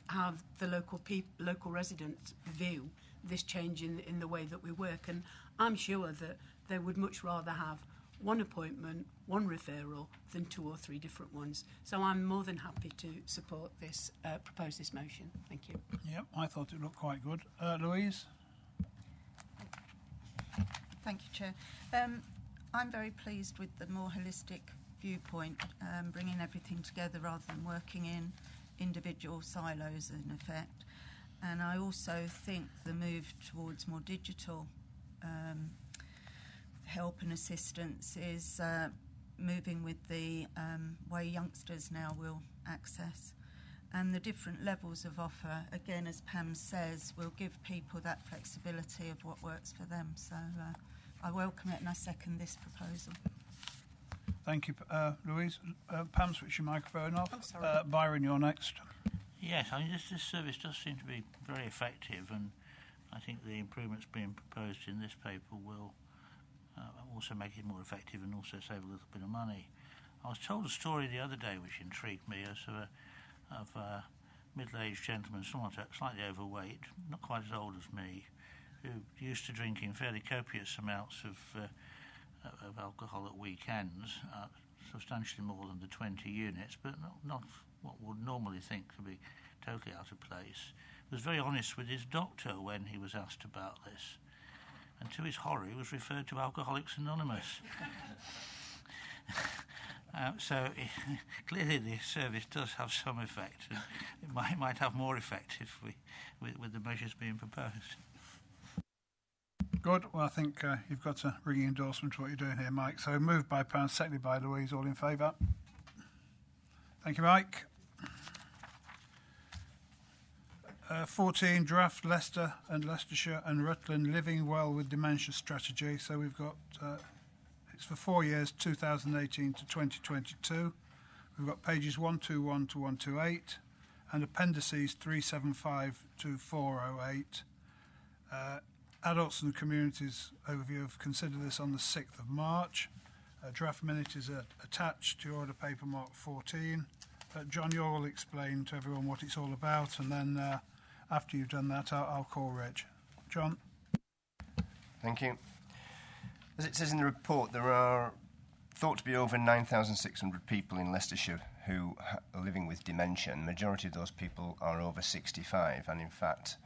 how the local residents view this change in the way that we work. And I'm sure that they would much rather have one appointment, one referral, than 2 or 3 different ones. So I'm more than happy to support this, propose this motion. Thank you. Yep, I thought it looked quite good. Louise? Thank you, Chair. I'm very pleased with the more holistic viewpoint, bringing everything together rather than working in individual silos in effect. And I also think the move towards more digital help and assistance is moving with the way youngsters now will access. And the different levels of offer, again, as Pam says, will give people that flexibility of what works for them. So I welcome it and I second this proposal. Thank you, Louise. Pam, switch your microphone off. Oh, sorry. Byron, you're next. Yes, I mean, this service does seem to be very effective, and I think the improvements being proposed in this paper will also make it more effective and also save a little bit of money. I was told a story the other day which intrigued me of a middle-aged gentleman, slightly overweight, not quite as old as me, who used to drinking fairly copious amounts of alcohol at weekends, substantially more than the 20 units, but not what would normally think to be totally out of place. Was very honest with his doctor when he was asked about this, and to his horror he was referred to Alcoholics Anonymous. So clearly the service does have some effect, and it might have more effect if with the measures being proposed. Good. Well, I think you've got a ringing endorsement for what you're doing here, Mike. So moved by Pam, seconded by Louise. All in favour? Thank you, Mike. 14, draft Leicester and Leicestershire and Rutland Living Well with Dementia Strategy. So we've got, it's for 4 years, 2018 to 2022. We've got pages 121 to 128 and appendices 375 to 408. Adults and Communities overview have considered this on the 6th of March. Draft minute is attached to your order paper mark 14. John, you'll explain to everyone what it's all about, and then after you've done that, I'll call Rich. John? Thank you. As it says in the report, there are thought to be over 9,600 people in Leicestershire who are living with dementia, and the majority of those people are over 65, and in fact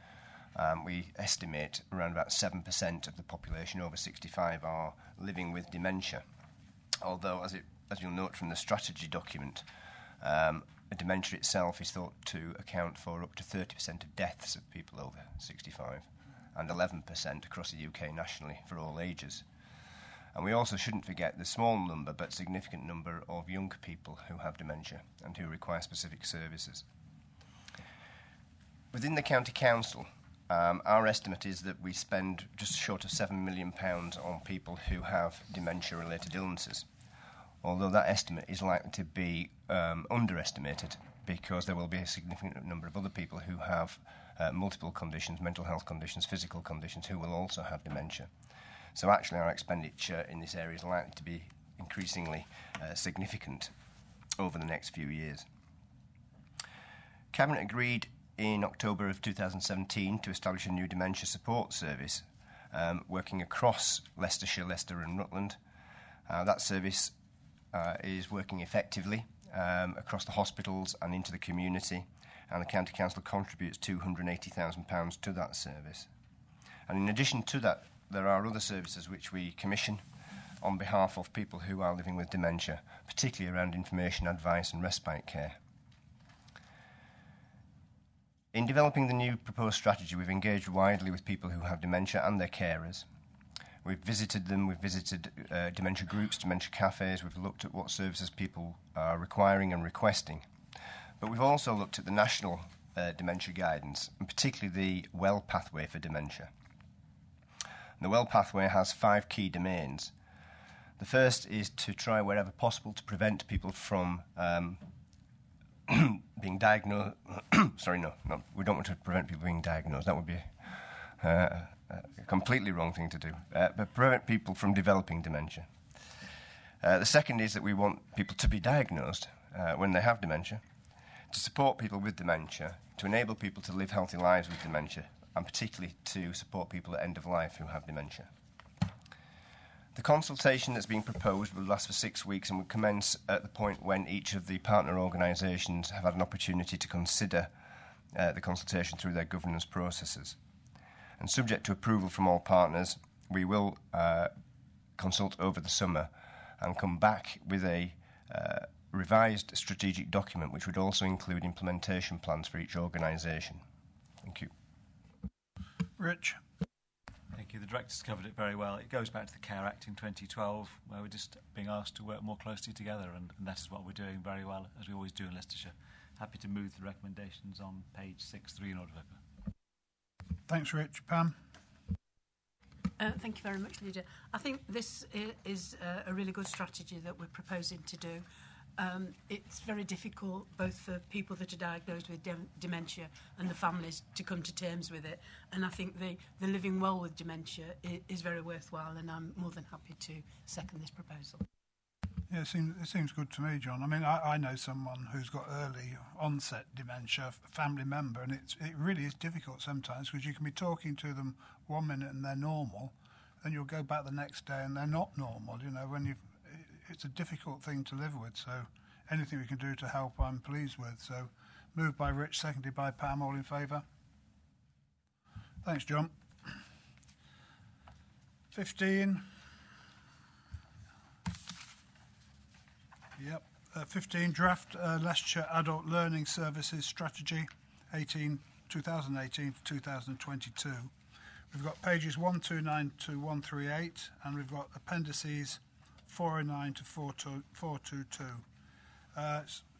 we estimate around about 7% of the population over 65 are living with dementia. Although, as you'll note from the strategy document, dementia itself is thought to account for up to 30% of deaths of people over 65 and 11% across the UK nationally for all ages. And we also shouldn't forget the small number but significant number of young people who have dementia and who require specific services. Within the County Council, our estimate is that we spend just short of £7 million on people who have dementia-related illnesses, although that estimate is likely to be underestimated because there will be a significant number of other people who have multiple conditions, mental health conditions, physical conditions, who will also have dementia. So actually our expenditure in this area is likely to be increasingly significant over the next few years. Cabinet agreed in October of 2017 to establish a new dementia support service working across Leicestershire, Leicester and Rutland. That service is working effectively across the hospitals and into the community, and the County Council contributes £280,000 to that service. And in addition to that, there are other services which we commission on behalf of people who are living with dementia, particularly around information, advice and respite care. In developing the new proposed strategy, we've engaged widely with people who have dementia and their carers. We've visited them, we've visited dementia groups, dementia cafes, we've looked at what services people are requiring and requesting. But we've also looked at the national dementia guidance, and particularly the WELL pathway for dementia. And the WELL pathway has 5 key domains. The first is to try wherever possible to prevent people from being diagnosed. Sorry, no, we don't want to prevent people being diagnosed. That would be a completely wrong thing to do. But prevent people from developing dementia. The second is that we want people to be diagnosed when they have dementia, to support people with dementia, to enable people to live healthy lives with dementia, and particularly to support people at end of life who have dementia. The consultation that's being proposed will last for 6 weeks and will commence at the point when each of the partner organisations have had an opportunity to consider the consultation through their governance processes. And subject to approval from all partners, we will consult over the summer and come back with a revised strategic document which would also include implementation plans for each organisation. Thank you. Rich. Thank you. The Director's covered it very well. It goes back to the Care Act in 2012, where we're just being asked to work more closely together, and that is what we're doing very well, as we always do in Leicestershire. Happy to move the recommendations on page 6.3 in order paper. Thanks, Rich. Pam? Thank you very much, Leader. I think this is a really good strategy that we're proposing to do. It's very difficult both for people that are diagnosed with dementia and the families to come to terms with it. And I think the living well with dementia is very worthwhile, and I'm more than happy to second this proposal. Yeah, it seems good to me, John. I mean, I know someone who's got early onset dementia, a family member, and it really is difficult sometimes because you can be talking to them 1 minute and they're normal, and you'll go back the next day and they're not normal. You know, it's a difficult thing to live with. So anything we can do to help, I'm pleased with. So moved by Rich, seconded by Pam. All in favour? Thanks, John. 15. Yep. 15, draft Leicestershire Adult Learning Services Strategy 2018 to 2022. We've got pages 129 to 138, and we've got appendices 409 to 422.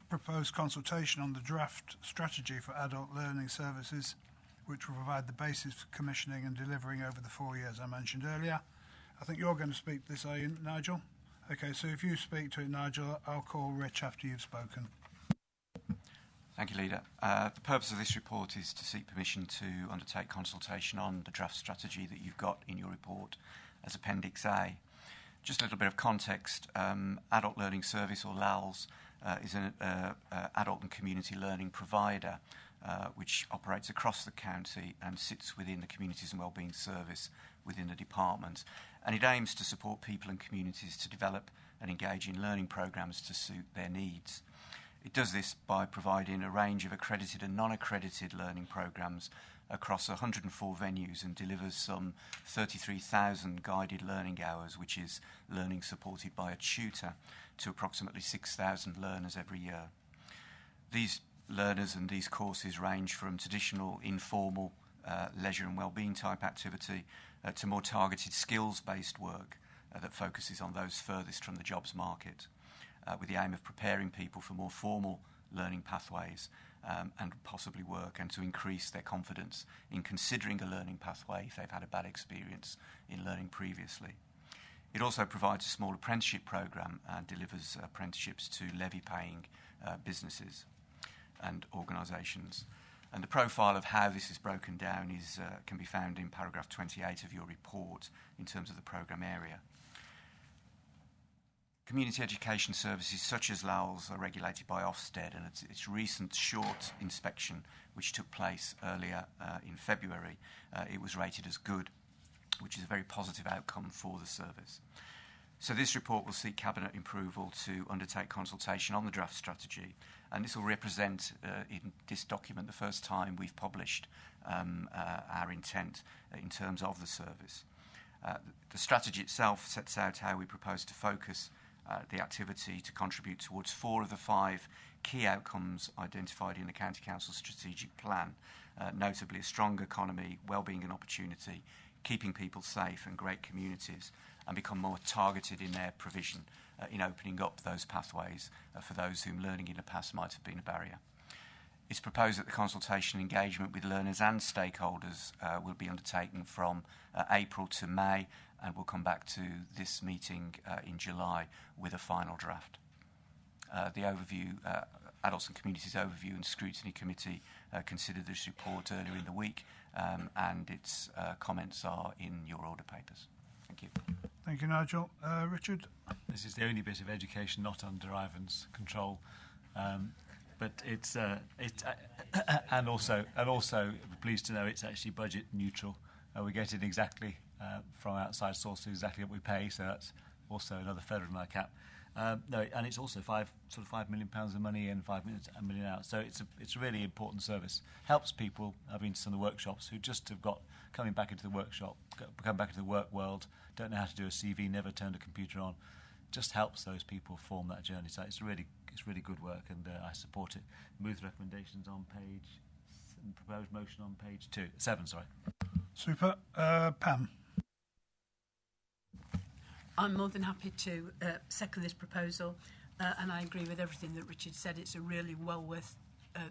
Proposed consultation on the draft strategy for adult learning services, which will provide the basis for commissioning and delivering over the 4 years I mentioned earlier. I think you're going to speak to this, are you, Nigel? Okay, so if you speak to it, Nigel, I'll call Rich after you've spoken. Thank you, Leader. The purpose of this report is to seek permission to undertake consultation on the draft strategy that you've got in your report as Appendix A. Just a little bit of context. Adult Learning Service, or LALS, is an adult and community learning provider which operates across the county and sits within the Communities and Wellbeing Service within the department. And it aims to support people and communities to develop and engage in learning programmes to suit their needs. It does this by providing a range of accredited and non-accredited learning programmes across 104 venues and delivers some 33,000 guided learning hours, which is learning supported by a tutor, to approximately 6,000 learners every year. These learners and these courses range from traditional informal leisure and wellbeing type activity to more targeted skills-based work that focuses on those furthest from the jobs market, with the aim of preparing people for more formal learning pathways and possibly work, and to increase their confidence in considering a learning pathway if they've had a bad experience in learning previously. It also provides a small apprenticeship programme and delivers apprenticeships to levy-paying businesses and organisations. And the profile of how this is broken down can be found in paragraph 28 of your report in terms of the programme area. Community education services such as LALS are regulated by Ofsted, and its recent short inspection, which took place earlier in February, it was rated as good, which is a very positive outcome for the service. So this report will seek Cabinet approval to undertake consultation on the draft strategy, and this will represent in this document the first time we've published our intent in terms of the service. The strategy itself sets out how we propose to focus the activity to contribute towards 4 of the 5 key outcomes identified in the County Council strategic plan, notably a strong economy, wellbeing and opportunity, keeping people safe and great communities, and become more targeted in their provision in opening up those pathways for those whom learning in the past might have been a barrier. It's proposed that the consultation and engagement with learners and stakeholders will be undertaken from April to May, and we'll come back to this meeting in July with a final draft. The overview, Adults and Communities Overview and Scrutiny Committee considered this report earlier in the week, and its comments are in your order papers. Thank you. Thank you, Nigel. Richard? This is the only bit of education not under Ivan's control, but it's and also pleased to know it's actually budget neutral. We get it exactly from outside sources, exactly what we pay, so that's also another feather in our cap. No, and it's also £5 million of money in, £5 million out. So it's a really important service. Helps people. I've been to some of the workshops who just have got coming back into the workshop, come back into the work world, don't know how to do a CV, never turned a computer on. Just helps those people form that journey. So it's really good work, and I support it. Move the recommendations on page, proposed motion on page 7. Sorry. Super. Pam. I'm more than happy to second this proposal, and I agree with everything that Richard said. It's a really well worth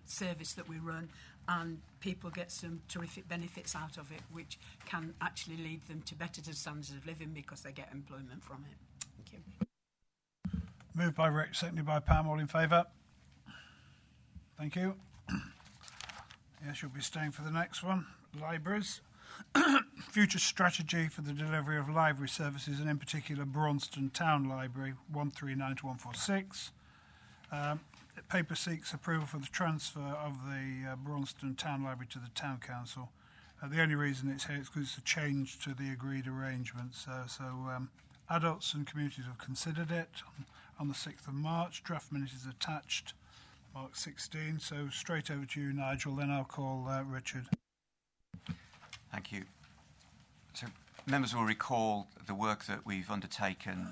service that we run, and people get some terrific benefits out of it, which can actually lead them to better standards of living because they get employment from it. Thank you. Moved by Rick, seconded by Pam. All in favour? Thank you. Yes, you'll be staying for the next one. Libraries. Future strategy for the delivery of library services, and in particular Braunston Town Library, 139 to 146. Paper seeks approval for the transfer of the Braunston Town Library to the Town Council. The only reason it's here is because it's a change to the agreed arrangements. Adults and Communities have considered it on the 6th of March. Draft minutes is attached, mark 16. So straight over to you, Nigel, then I'll call Richard. Thank you. So members will recall the work that we've undertaken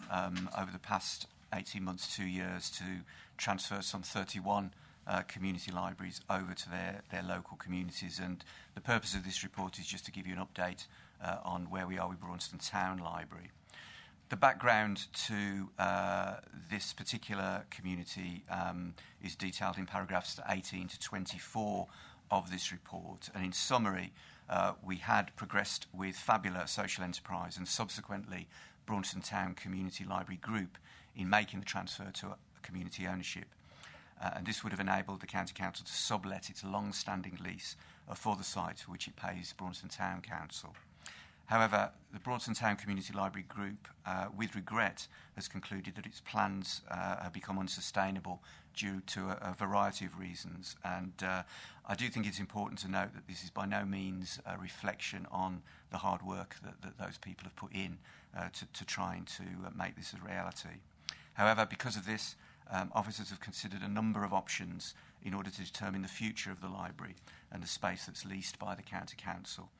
over the past 18 months, 2 years, to transfer some 31 community libraries over to their local communities. And the purpose of this report is just to give you an update on where we are with Braunston Town Library. The background to this particular community is detailed in paragraphs 18 to 24 of this report. And in summary, we had progressed with Fabula Social Enterprise and subsequently Braunston Town Community Library Group in making the transfer to a community ownership. And this would have enabled the County Council to sublet its long-standing lease for the site for which it pays Braunston Town Council. However, the Braunston Town Community Library Group, with regret, has concluded that its plans have become unsustainable due to a variety of reasons. And I do think it's important to note that this is by no means a reflection on the hard work that those people have put in to trying to make this a reality. However, because of this, officers have considered a number of options in order to determine the future of the library and the space that's leased by the County Council.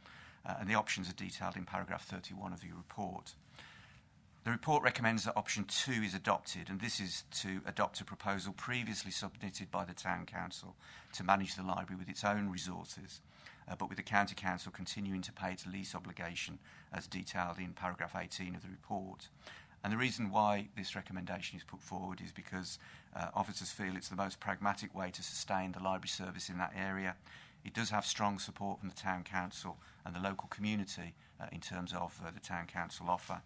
And the options are detailed in paragraph 31 of your report. The report recommends that option 2 is adopted, and this is to adopt a proposal previously submitted by the Town Council to manage the library with its own resources, but with the County Council continuing to pay its lease obligation as detailed in paragraph 18 of the report. And the reason why this recommendation is put forward is because officers feel it's the most pragmatic way to sustain the library service in that area. It does have strong support from the Town Council and the local community in terms of the Town Council offer.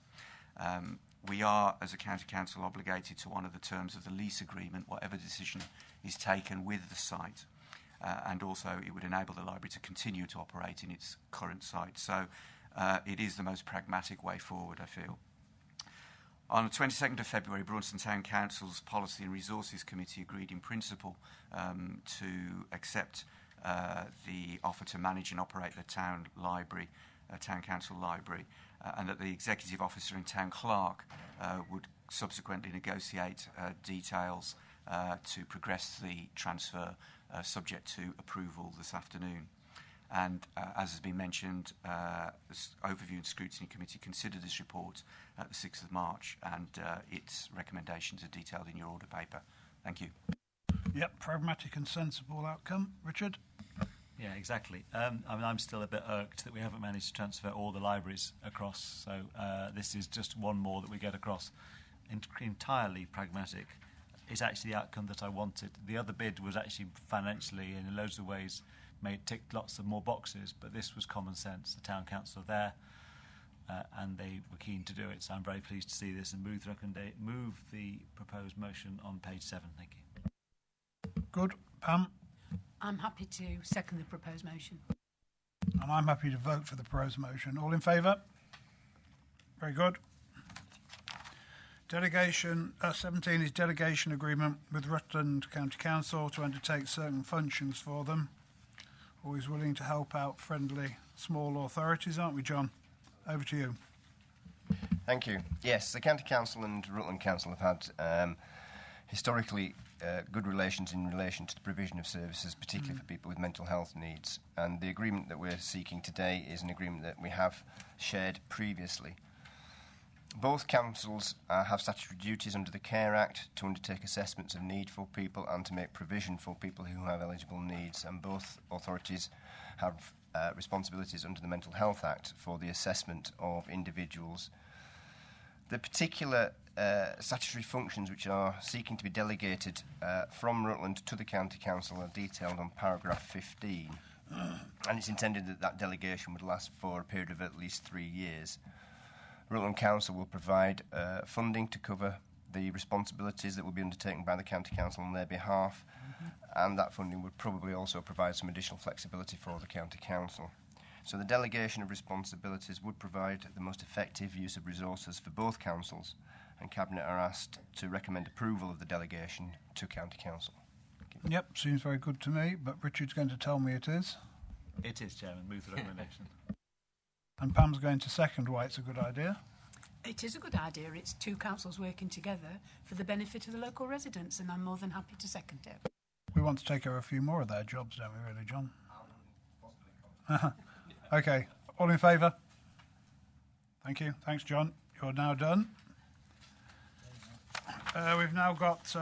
We are, as a County Council, obligated to honour the terms of the lease agreement, whatever decision is taken with the site. And also it would enable the library to continue to operate in its current site. So it is the most pragmatic way forward, I feel. On the 22nd of February, Braunston Town Council's Policy and Resources Committee agreed in principle to accept the offer to manage and operate the town library, Town Council library, and that the executive officer and town clerk would subsequently negotiate details to progress the transfer subject to approval this afternoon. And as has been mentioned, the Overview and Scrutiny Committee considered this report at the 6th of March, and its recommendations are detailed in your order paper. Thank you. Yep, pragmatic and sensible outcome. Richard? Yeah, exactly. I mean, I'm still a bit irked that we haven't managed to transfer all the libraries across. So this is just one more that we get across. Entirely pragmatic. It's actually the outcome that I wanted. The other bid was actually financially and in loads of ways ticked lots of more boxes, but this was common sense. The town council are there, and they were keen to do it. So I'm very pleased to see this and move the proposed motion on page 7. Thank you. Good. Pam? I'm happy to second the proposed motion. And I'm happy to vote for the proposed motion. All in favour? Very good. Delegation 17 is delegation agreement with Rutland County Council to undertake certain functions for them. Always willing to help out friendly small authorities, aren't we, John? Over to you. Thank you. Yes, the County Council and Rutland Council have had historically good relations in relation to the provision of services, particularly for people with mental health needs. And the agreement that we're seeking today is an agreement that we have shared previously. Both councils have statutory duties under the Care Act to undertake assessments of need for people and to make provision for people who have eligible needs, and both authorities have responsibilities under the Mental Health Act for the assessment of individuals. The particular statutory functions which are seeking to be delegated from Rutland to the County Council are detailed on paragraph 15, and it's intended that that delegation would last for a period of at least 3 years. Rutland Council will provide funding to cover the responsibilities that will be undertaken by the County Council on their behalf, and that funding would probably also provide some additional flexibility for the County Council. So the delegation of responsibilities would provide the most effective use of resources for both councils, and Cabinet are asked to recommend approval of the delegation to County Council. Yep, seems very good to me, but Richard's going to tell me it is. It is, Chairman. Move the recommendation. And Pam's going to second why it's a good idea. It is a good idea. It's two councils working together for the benefit of the local residents, and I'm more than happy to second it. We want to take over a few more of their jobs, don't we, really, John? Okay, all in favour? Thank you. Thanks, John. You're now done. We've now got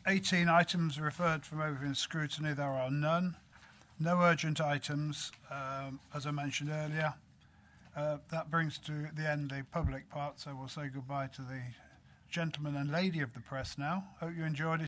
18 items referred from open scrutiny. There are none. No urgent items, as I mentioned earlier. That brings to the end the public part, so we'll say goodbye to the gentleman and lady of the press now. Hope you enjoyed it.